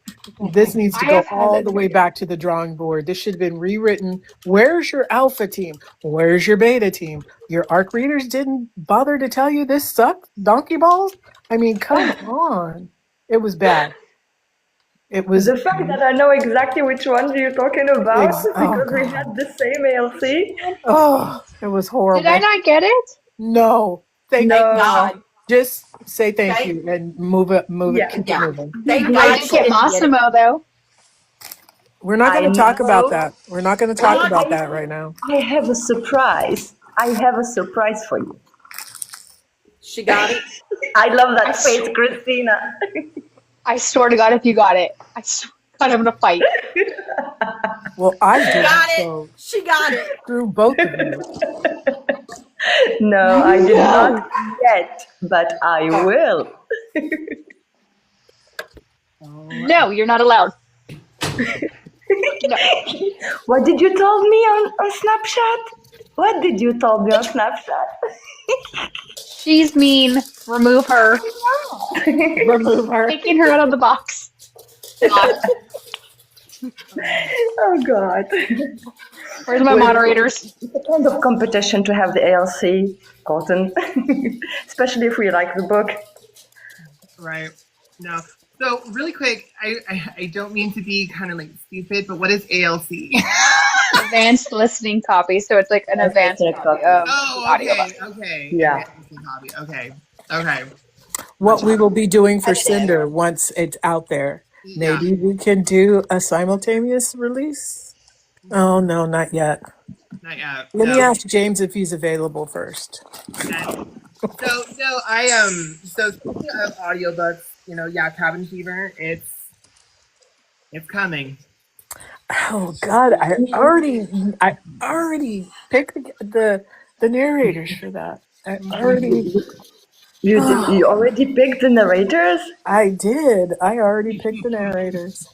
This needs to I go have had all that the way too. back to the drawing board. This should have been rewritten. Where's your alpha team? Where's your beta team? Your ARC readers didn't bother to tell you this sucked? Donkey balls? I mean, come on. It was bad. It was The fact that I know exactly which one you're talking about because we God. had the same ALC. Oh, it was horrible. Did I not get it? No. Thank No. Thank God. Just say thank you and move it, Yeah. keep it Yeah. moving. Thank I God did she get didn't get it. Massimo though. We're not going I to talk about know. that. We're not going to talk about that right now. I have a surprise. I have a surprise for you. She got it. I love that face, Christina. I swear to God, if you got it, I swear to God, I'm gonna fight. Well, I She did. got So it. She got it. through both of you. No, I did not yet, but I will. No, you're not allowed. No. What did you tell me on Snapchat? What did you tell me on Snapchat? She's mean. Remove her. Remove her. Taking her out of the box. Blocked. Oh God. Where's my moderators? It's a kind of competition to have the ALC, Colton. Especially if we like the book. Right. No. So really quick, I don't mean to be kind of like stupid, but what is ALC? Advanced listening copy. So it's like an advanced listening copy copy. of the Oh, audiobook. okay. Yeah. Advanced listening copy. Okay. What we will be doing for Cinder once it's out there. Yeah. Maybe we can do a simultaneous release. Oh no, not yet. Not yet. Let me No. ask James if he's available first. So no, so speaking of audiobooks, Cabin Fever, it's coming. Oh God, I already picked the narrators for that. I already You already picked the narrators? I did. I already picked the narrators.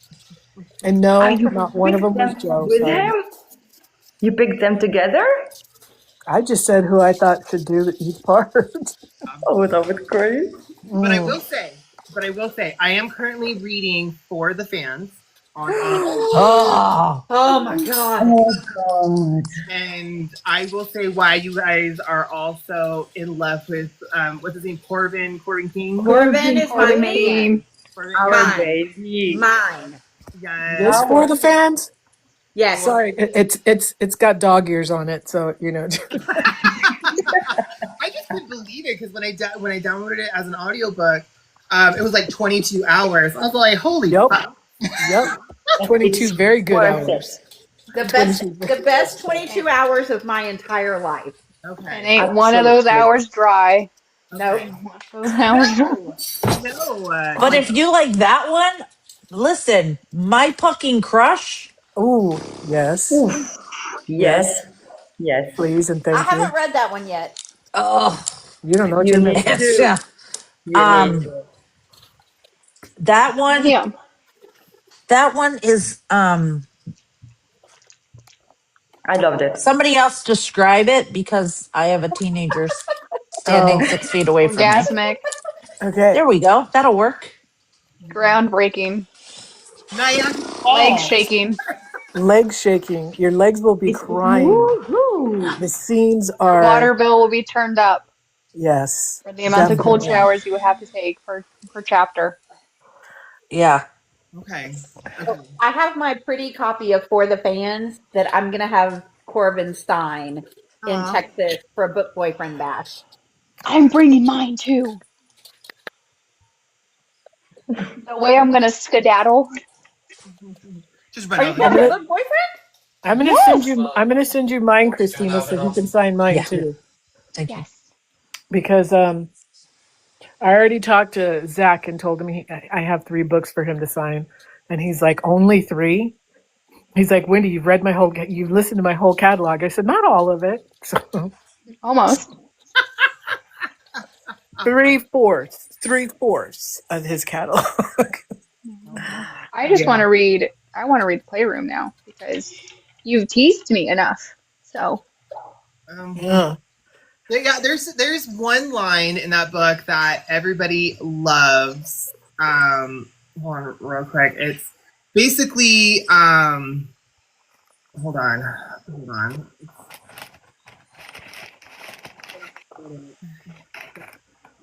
And no, Are you not one of them was picked them Joe. with Sorry. him? You picked them together? I just said who I thought should do each part. Oh, that was great. But I will say, I am currently reading For the Fans on Oh, Oh my god. Oh God. and I will say why you guys are also in love with what's his name, Corbin King. Corbin is my Corbin man. King. Corbin, Our Mine. baby. Mine. yes. This for the fans? Yes. Sorry, it's got dog ears on it, so you know. I just couldn't believe it because when I downloaded it as an audiobook, it was like 22 hours. I was like, holy Yep. fuck. Yep. 22 very good Worth hours. The best 22 hours of my entire life. And Okay. ain't one of those hours dry. Nope. Those hours dry. No. but if you like that one, listen, My Pucking Crush. Oh, yes. Oof. Yes. Yes. Please and I thank haven't you. read that one yet. Oh, You don't know what You you're need missing. it's to. You need to. that one. Yeah. That one is I loved it. somebody else describe it because I have a teenager standing Oh, 6 feet away from me. Orgasmic. okay. There we go. That'll work. Groundbreaking. Niagara Legs Falls. shaking. Legs shaking. Your legs will be It's crying. woohoo. The scenes Your are water bill will be turned up yes, for the amount of cold definitely. showers you would have to take per chapter. Yeah. Okay. I have my pretty copy of For the Fans that I'm going to have Corbin Stein in Aw. Texas for a book boyfriend bash. I'm bringing mine too. The way I'm gonna skedaddle. Just run Are you out going the to have I'm a book boyfriend? gonna Yes. send you mine, Christina, so you can sign mine Yeah. too. Thank you. Yes. Because I already talked to Zach and told him I have 3 books for him to sign, and he's like, only 3. He's like, Wendy, you've listened to my whole catalog. I said, not all of it. So Almost. 3/4 of his catalog. I just Yeah. want to read. I want to read Playroom now because you've teased me enough. So Yeah. Yeah, there's one line in that book that everybody loves. Hold on, real quick. It's basically hold on.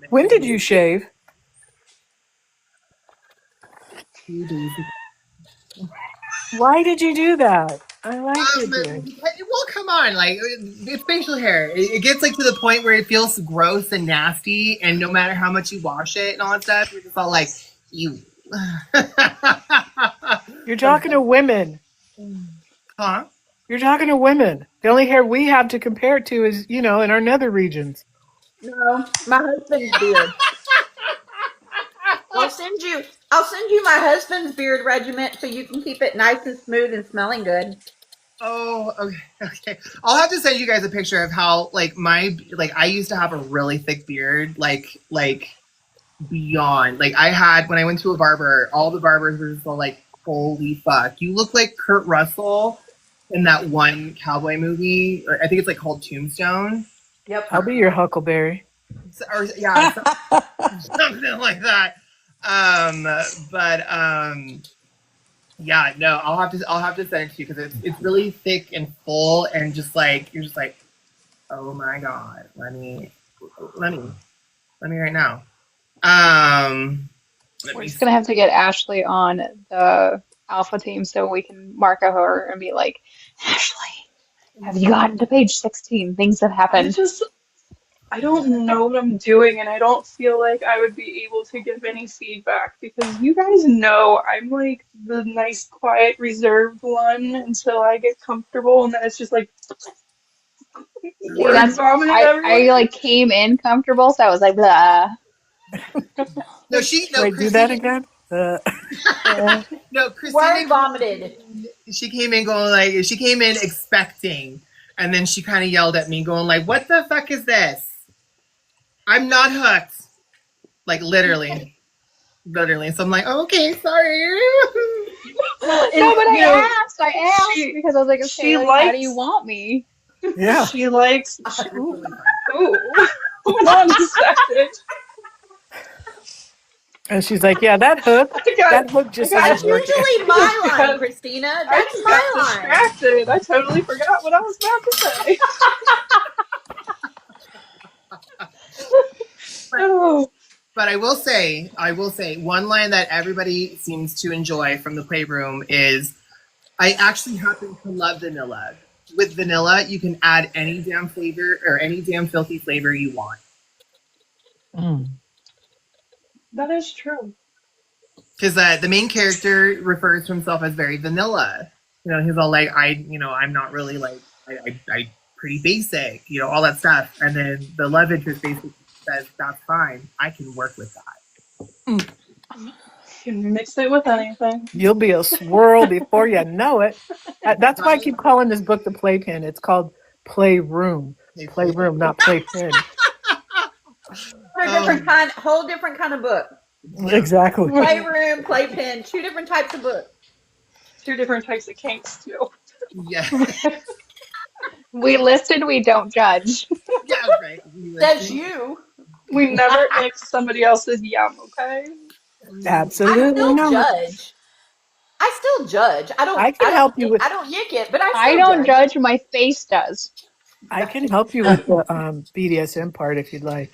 When did you shave? Why did you do that? I like it. Well, come on, like it's facial hair. It gets like to the point where it feels gross and nasty, and no matter how much you wash it and all that stuff, you're just all like, you. You're talking to women. Huh? You're talking to women. The only hair we have to compare it to is, in our nether regions. No, my husband's beard. I'll send you my husband's beard regiment so you can keep it nice and smooth and smelling good. Oh, okay. I'll have to send you guys a picture of how like I used to have a really thick beard, like beyond. Like I had when I went to a barber, all the barbers were just all like, "Holy fuck, you look like Kurt Russell in that one cowboy movie. I think it's like called Tombstone. Yep. I'll be your Huckleberry. Or yeah, something like that. But yeah, no, I'll have to send it to you because it's really thick and full and just like you're just like, oh my god, let me right now. We're just gonna have to get Ashley on the alpha team so we can mark her and be like, Ashley, have you gotten to page 16? Things have happened. I don't know what I'm doing, and I don't feel like I would be able to give any feedback because you guys know I'm like the nice, quiet, reserved one until I get comfortable, and then it's just like See, word that's vomiting I everywhere. like came in comfortable, so I was like, blah. No, Wait, do that again? No, Christina Word vomited. she came in going like she came in expecting, and then she kind of yelled at me, going like, "What the fuck is this? I'm not hooked." Like literally. So I'm like, oh, okay, sorry. Well, No, but you know, I asked she- because I was like, she okay, like, how do likes- you want me? Yeah. She likes. Ooh. Hold on a second. And she's like, yeah, that hook just That's isn't working. usually my line, Christina. I That's just my got line. distracted. I totally forgot what I was about to say. Oh. But I will say, one line that everybody seems to enjoy from the playroom is, I actually happen to love vanilla. With vanilla, you can add any damn flavor or any damn filthy flavor you want. That is true. Because the main character refers to himself as very vanilla. You know, he's all like, I'm not really like, I pretty basic, all that stuff. And then the love interest basically says, that's fine. I can work with that. You can mix it with anything. You'll be a swirl before you know it. That's why I keep calling this book the Playpen. It's called Playroom. Playroom, not Playpen. Whole different kind of book. Exactly. Playroom, playpen, 2 different types of book. 2 different types of kinks too. Yeah. We listen, we don't judge. Yeah, right. That's you. We never mix somebody else's yum, okay? Absolutely I still not. judge. I can help you with. I don't yick it, but I I still don't judge, my face does. I can help you with the BDSM part if you'd like.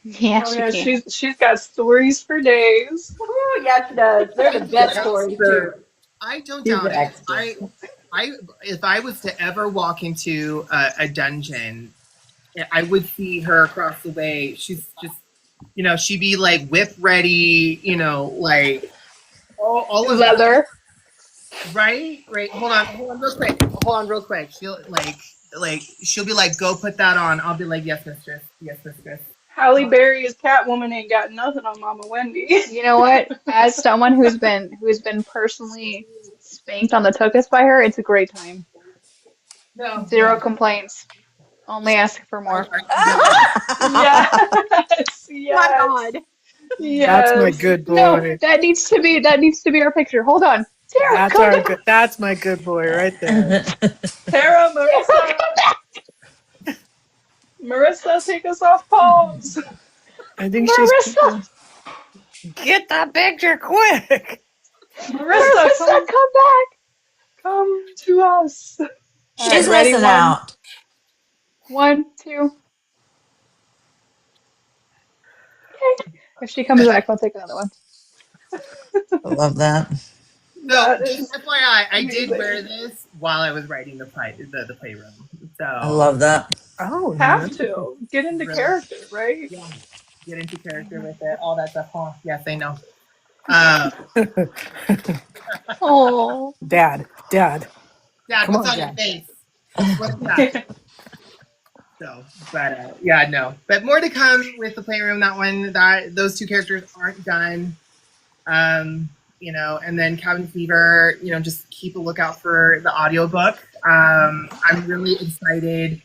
Yes, Oh you yeah, can. she's got stories for days. Ooh, yeah, she does. They're the best stories too. I don't She's doubt an it. expert. If I was to ever walk into a dungeon, I would see her across the way. She's just, she'd be like whip ready, like all of that. Leather. Right. Hold on real quick. She'll she'll be like, go put that on. I'll be like, yes, mistress. Halle Berry as Catwoman ain't got nothing on Mama Wendy. You know what? As someone who's been personally spanked on the tuchus by her, it's a great time. No. Zero complaints. Only ask for more. Yes, yes. My God. Yes. That's my good boy. No, that needs to be our picture. Hold on. Sarah, come back. That's my good boy right there. Sarah, Marissa. Marissa, take us off pause. I think Marissa, get that picture quick. Marissa, come back. come to us. She's ready, missing one. out. 1, 2. Okay. If she comes back, I'll take another one. I love that. No, That just is FYI, I did amazing. wear this while I was writing the playroom. So I love that. Oh, Have to get into Really? character, right? Yeah. Get into character with it, all that stuff. Oh, yes, I know. Oh. Dad. Dad, Come what's on, on your Dad. face? What's that? So, but yeah, no. But more to come with the playroom. That one, those 2 characters aren't done. And then Cabin Fever. Just keep a lookout for the audiobook. I'm really excited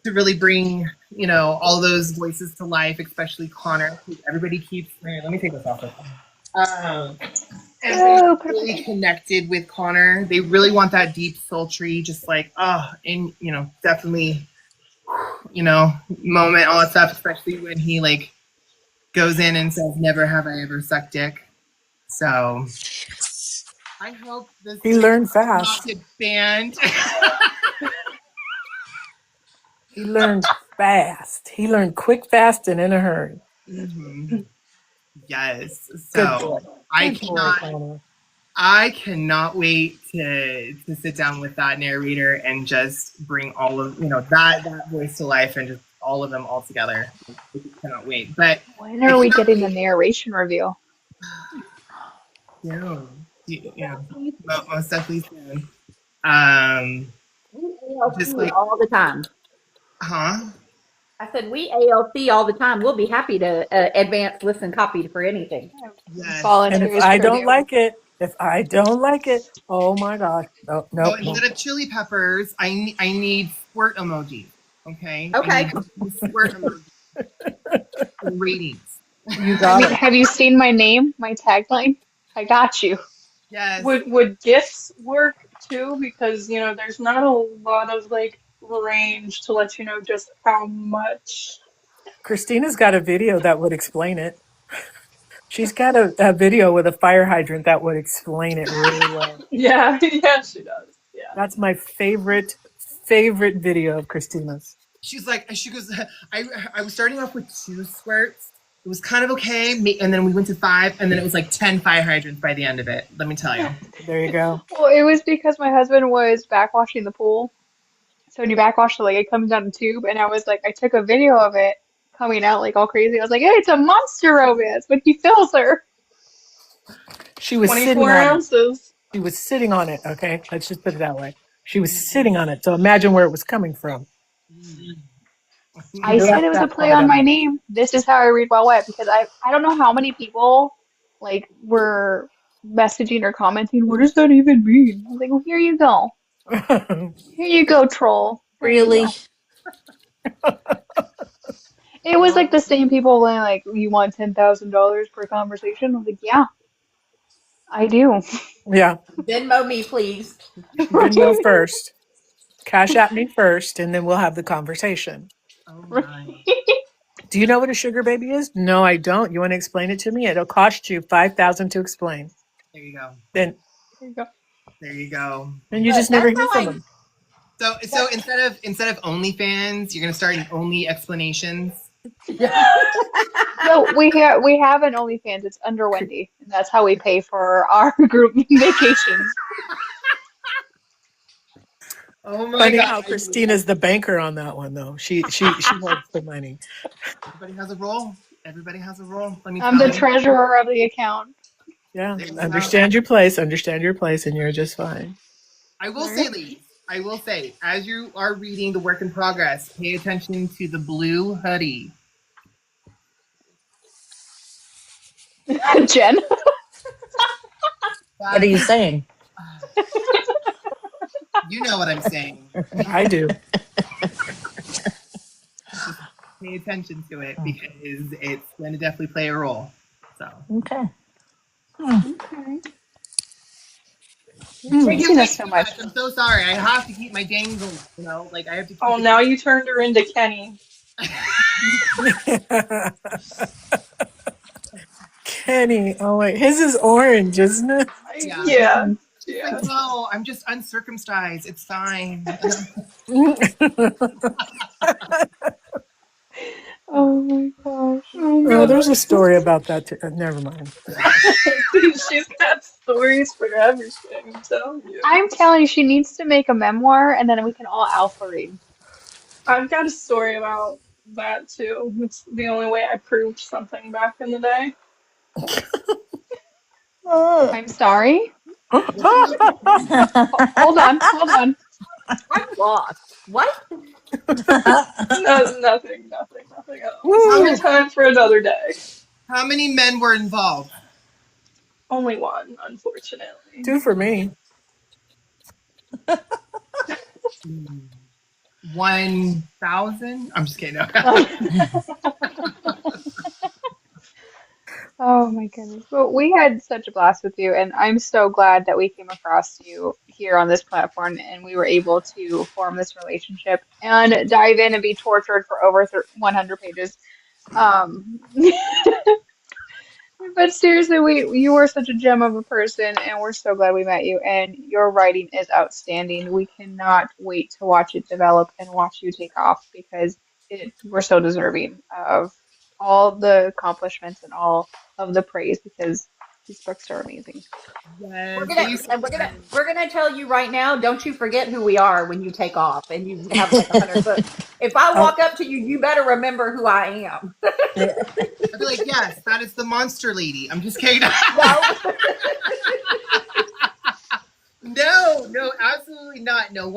to really bring all those voices to life, especially Connor. Everybody keeps. Let me take this off. Everybody's so really pretty. connected with Connor. They really want that deep, sultry, just like, and definitely, moment, all that stuff, especially when he like goes in and says, "Never have I ever sucked dick." So I hope this He video learned does not fast. get banned. He learned fast. He learned quick, fast, and in a hurry. Mhm. Yes. Good boy. So I Good boy, cannot Connor. I cannot wait to sit down with that narrator and just bring all of that voice to life and just all of them all together. I just cannot wait. But When I are we cannot getting the wait. narration reveal? Yeah, most definitely soon. Um, We just ALC like, all the time. huh? I said we ALC all the time. We'll be happy to advance listen copy for anything. Yes. And if Volunteers I per don't diem. like it, oh my gosh. No, So nope, nope. instead of chili peppers, I need squirt emoji. Okay, I Okay. need squirt emoji ratings. You I got mean, it. have you seen my name, my tagline? I got you. Yes. Would gifts work too? Because there's not a lot of like range to let you know just how much. Christina's got a video that would explain it. She's got a video with a fire hydrant that would explain it really well. Yeah, yeah, she does. Yeah. That's my favorite video of Christina's. She goes, I was starting off with 2 squirts. It was kind of okay, and then we went to 5, and then it was like 10 fire hydrants by the end of it. Let me tell you. There you go. Well, it was because my husband was backwashing the pool. So when you backwash the lake, it comes down a tube, and I was like, I took a video of it coming out like all crazy. I was like, hey, it's a monster romance, but he fills her. She was sitting 24 on it. ounces. She was sitting on it, okay? Let's just put it that way. She was sitting on it. So imagine where it was coming from. I He said it left was a that play part on my out. name. This is how I read while wet because I don't know how many people like were messaging or commenting. What does that even mean? I was like, well, here you go. Here you go, troll. There you Really? go. It was like the same people saying like, you want $10,000 per conversation? I was like, yeah, I do. Yeah. Venmo me, please. Venmo first. Cash at me first, and then we'll have the conversation. Oh Right. my. Do you know what a sugar baby is? No, I don't. You want to explain it to me? It'll cost you $5,000 to explain. There you go. Then There you go. There you go. you just never That's hear how from I. them. So instead of OnlyFans, you're gonna start an Only Explanations. No, we have an OnlyFans. It's under Wendy, and that's how we pay for our group vacations. Oh my Funny god. how Christina's the banker on that one, though. She holds the money. Everybody has a role. Everybody has a role. Let me I'm tell the you. treasurer of the account. Yeah, There you go. understand your place, and you're just fine. I will say, Right. ladies, I will say, as you are reading the work in progress, pay attention to the blue hoodie. Jen. What are you saying? You know what I'm saying. I do. Just pay attention to it because it's going to definitely play a role. So. Okay. Okay. Thank You're you teasing way us so too much. much. I'm so sorry. I have to keep my dangles, like I have to keep Oh, it. now you turned her into Kenny. Kenny, oh wait, his is orange, isn't it? Yeah. Yeah. She's Yeah. like, no, I'm just uncircumcised. It's fine. Oh my gosh. Oh Oh, there's a god. story about that too. Never mind. She's got stories for everything, I'm telling you. I'm telling you, she needs to make a memoir, and then we can all alpha read. I've got a story about that too. It's the only way I proved something back in the day. I'm sorry. Hold on, hold on. I'm lost. What? No, nothing else. Woo! Another time for another day. How many men were involved? Only one, unfortunately. 2 for me. 1,000? I'm just kidding. No. Oh my goodness. Well, we had such a blast with you, and I'm so glad that we came across you here on this platform and we were able to form this relationship and dive in and be tortured for over 100 pages. Um, but seriously, you are such a gem of a person, and we're so glad we met you. And your writing is outstanding. We cannot wait to watch it develop and watch you take off because we're so deserving of all the accomplishments and all of the praise because these books are amazing. We're Yes, gonna thank you so and we're much. gonna we're gonna tell you right now. Don't you forget who we are when you take off and you have like 100 books. If I Oh, walk up to you, you better remember who I am. I'd be like, yes, that is the monster lady. I'm just kidding. No. No, no, absolutely not. No,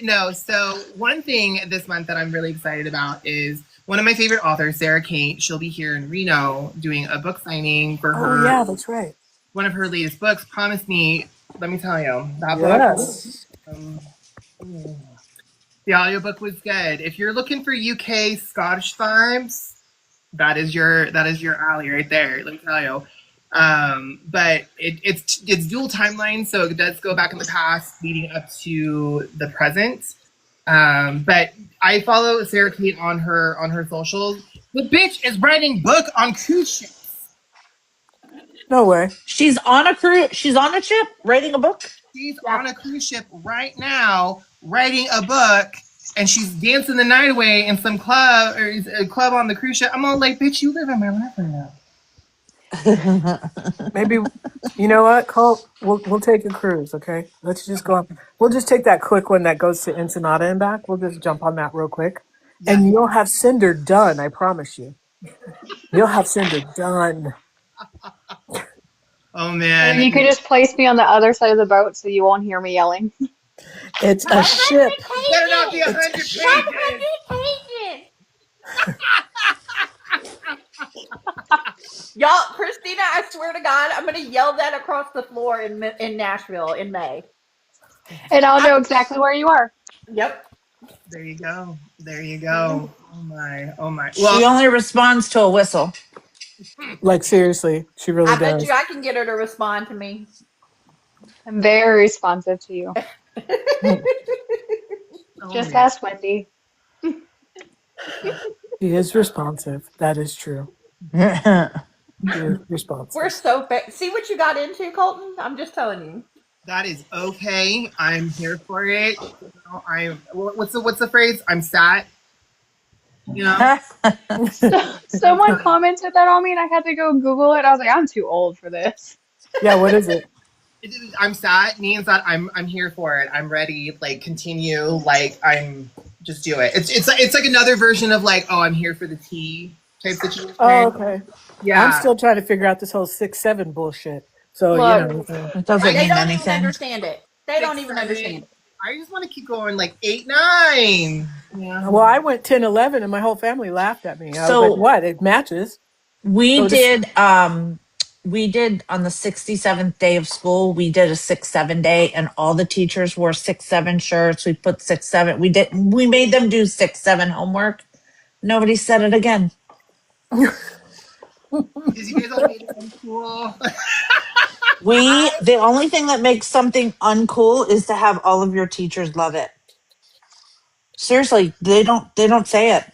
no. So one thing this month that I'm really excited about is one of my favorite authors, Sarah Kate. She'll be here in Reno doing a book signing for oh her yeah, that's right. one of her latest books. Promise Me. Let me tell you, that book. Yes. Um, the audiobook was good. If you're looking for UK Scottish vibes, that is your alley right there. Let me tell you. But it's dual timeline, so it does go back in the past, leading up to the present. But I follow Sarah Kate on her socials. The bitch is writing book on cruise ships. No way. She's on a cruise. She's on a ship writing a book. She's Yeah. on a cruise ship right now, writing a book, and she's dancing the night away in some club or a club on the cruise ship. I'm all like, bitch, you live in my life right now. Maybe you know what, Colt? We'll take a cruise, okay? Let's just go on. We'll just take that quick one that goes to Ensenada and back. We'll just jump on that real quick. Yes. And you'll have Cinder done, I promise you. You'll have Cinder done. Oh And man. then you could just place me on the other side of the boat so you won't hear me yelling. It's a ship. It better not be 100 pages. Y'all, Christina, I swear to God, I'm gonna yell that across the floor in Nashville in May. And I'll know exactly where you are. Yep. There you go. There you go. Oh my. Oh my. She Well, only responds to a whistle. Like seriously, she really I bet does. you I can get her to respond to me. I'm very responsive to you. oh, Just man. ask Wendy. She is responsive. That is true. She is responsive. We're so see what you got into, Colton. I'm just telling you. That is okay. I'm here for it. You know, what's the phrase? I'm sat. You know. Someone commented that on me and I had to go Google it. I was like, I'm too old for this. Yeah, what is it? I'm sat means that I'm here for it. I'm ready. Like continue. Like I'm just do it. It's like another version of like, oh, I'm here for the tea type situation. Oh, okay. Yeah. I'm still trying to figure out this whole 6-7 bullshit. So, Look. you know. It doesn't They mean don't even anything. understand it. They don't even understand it. I just want to keep going like 8, 9. Yeah. Well, I went 10, 11 and my whole family laughed at me. I was So- like, what? It matches. We So did we did on the 67th day of school, we did a 6-7 day and all the teachers wore 6-7 shirts. We put 6-7. We made them do 6-7 homework. Nobody said it again. Because you guys all made it cool. The only thing that makes something uncool is to have all of your teachers love it. Seriously, they don't say it.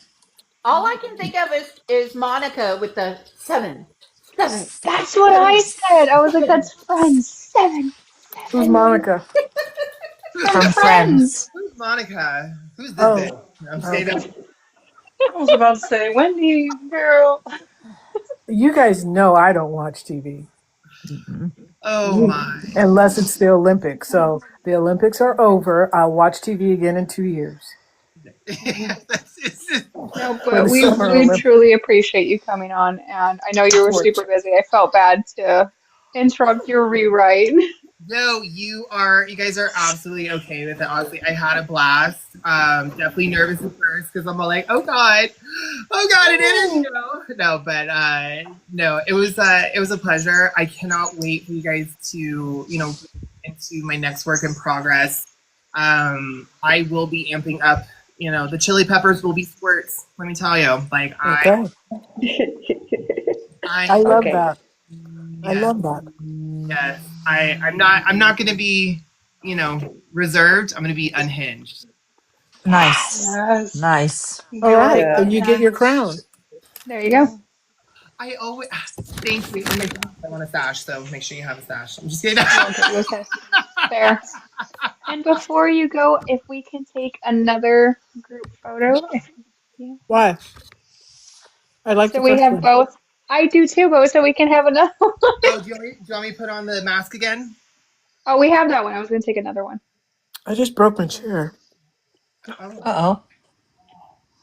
All I can think of is Monica with the 7. That's what I said. I was like, that's Friends. 7. Who's Monica? From Friends. Who's Monica? Who's this Oh. bitch? I'm saying that. I was about to say, Wendy, girl. You guys know I don't watch TV Oh my. unless it's the Olympics. So the Olympics are over. I'll watch TV again in 2 years. No, For but the we Summer we Olympics. truly appreciate you coming on, and I know you were super busy. I felt bad to interrupt your rewrite. No, you guys are absolutely okay with it. Honestly, I had a blast. Definitely nervous at first because I'm all like, oh god, an interview. No, but no, it was a pleasure. I cannot wait for you guys to into my next work in progress. I will be amping up. The chili peppers will be squirts. Let me tell you, like Okay. I love Okay. that. I Yes, love that. yes. I'm not gonna be, reserved. I'm gonna be unhinged. Nice. Yes. Nice. All You're right, Yeah. then you get your unhinged. crown. There you go. I always thank you. And I want a stash, so make sure you have a stash. I'm just kidding. We won't get you a test. Fair. And before you go, if we can take another group photo. Yeah. Why? I like So the we first have one. both. I do too, but so we can have another one. Oh, do you want me to put on the mask again? Oh, we have that one. I was going to take another one. I just broke my chair. Oh, Uh-oh.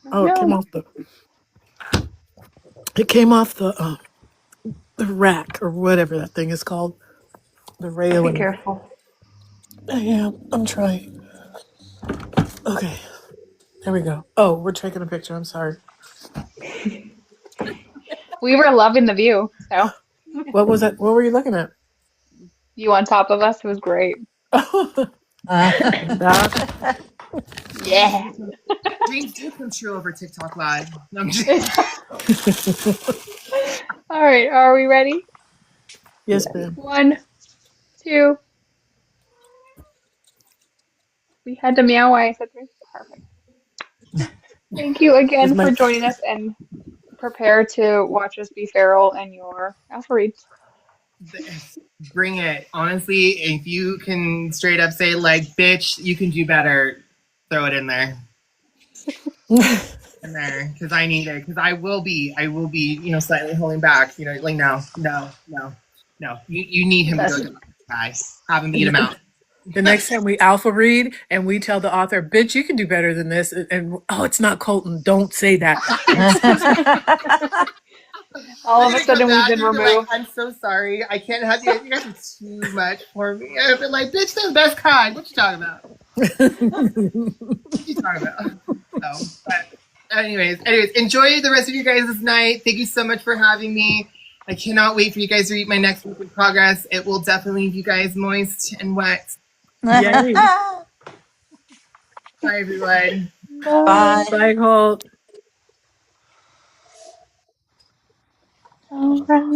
Oh, Oh, it came no. off the. It came off the rack or whatever that thing is called. The Be railing. careful. Yeah, I'm trying. Okay, there we go. Oh, we're taking a picture. I'm sorry. We were loving the view. So What was that? What were you looking at? you on top of us. It was great. That. Yeah. dreams do come true over TikTok Live. No, I'm just, All right. Are we ready? Yes, ma'am. One, two. We had to meow while I said three. Perfect. Thank you With again my for joining us and prepare to watch us be feral and your alpha reads. bring it. Honestly, if you can straight up say like, "Bitch, you can do better," throw it in there. In there, because I need it. Because I will be, slightly holding back. Like no, no, no, no. You need him to go That's to the guy. Have him beat him out. The next time we alpha read and we tell the author, "Bitch, you can do better than this," and oh, it's not Colton. Don't say that. all I'm of a gonna come sudden we've back been and be like, removed. "I'm so sorry. I can't have you. You guys are too much for me." I've been like, "Bitch, that's the best kind. What you talking about? What you talking about?" So, but anyways, enjoy the rest of you guys' night. Thank you so much for having me. I cannot wait for you guys to read my next week in progress. It will definitely leave you guys moist and wet. Yay! Bye, everyone. Bye. Bye. Bye, Colt. All right.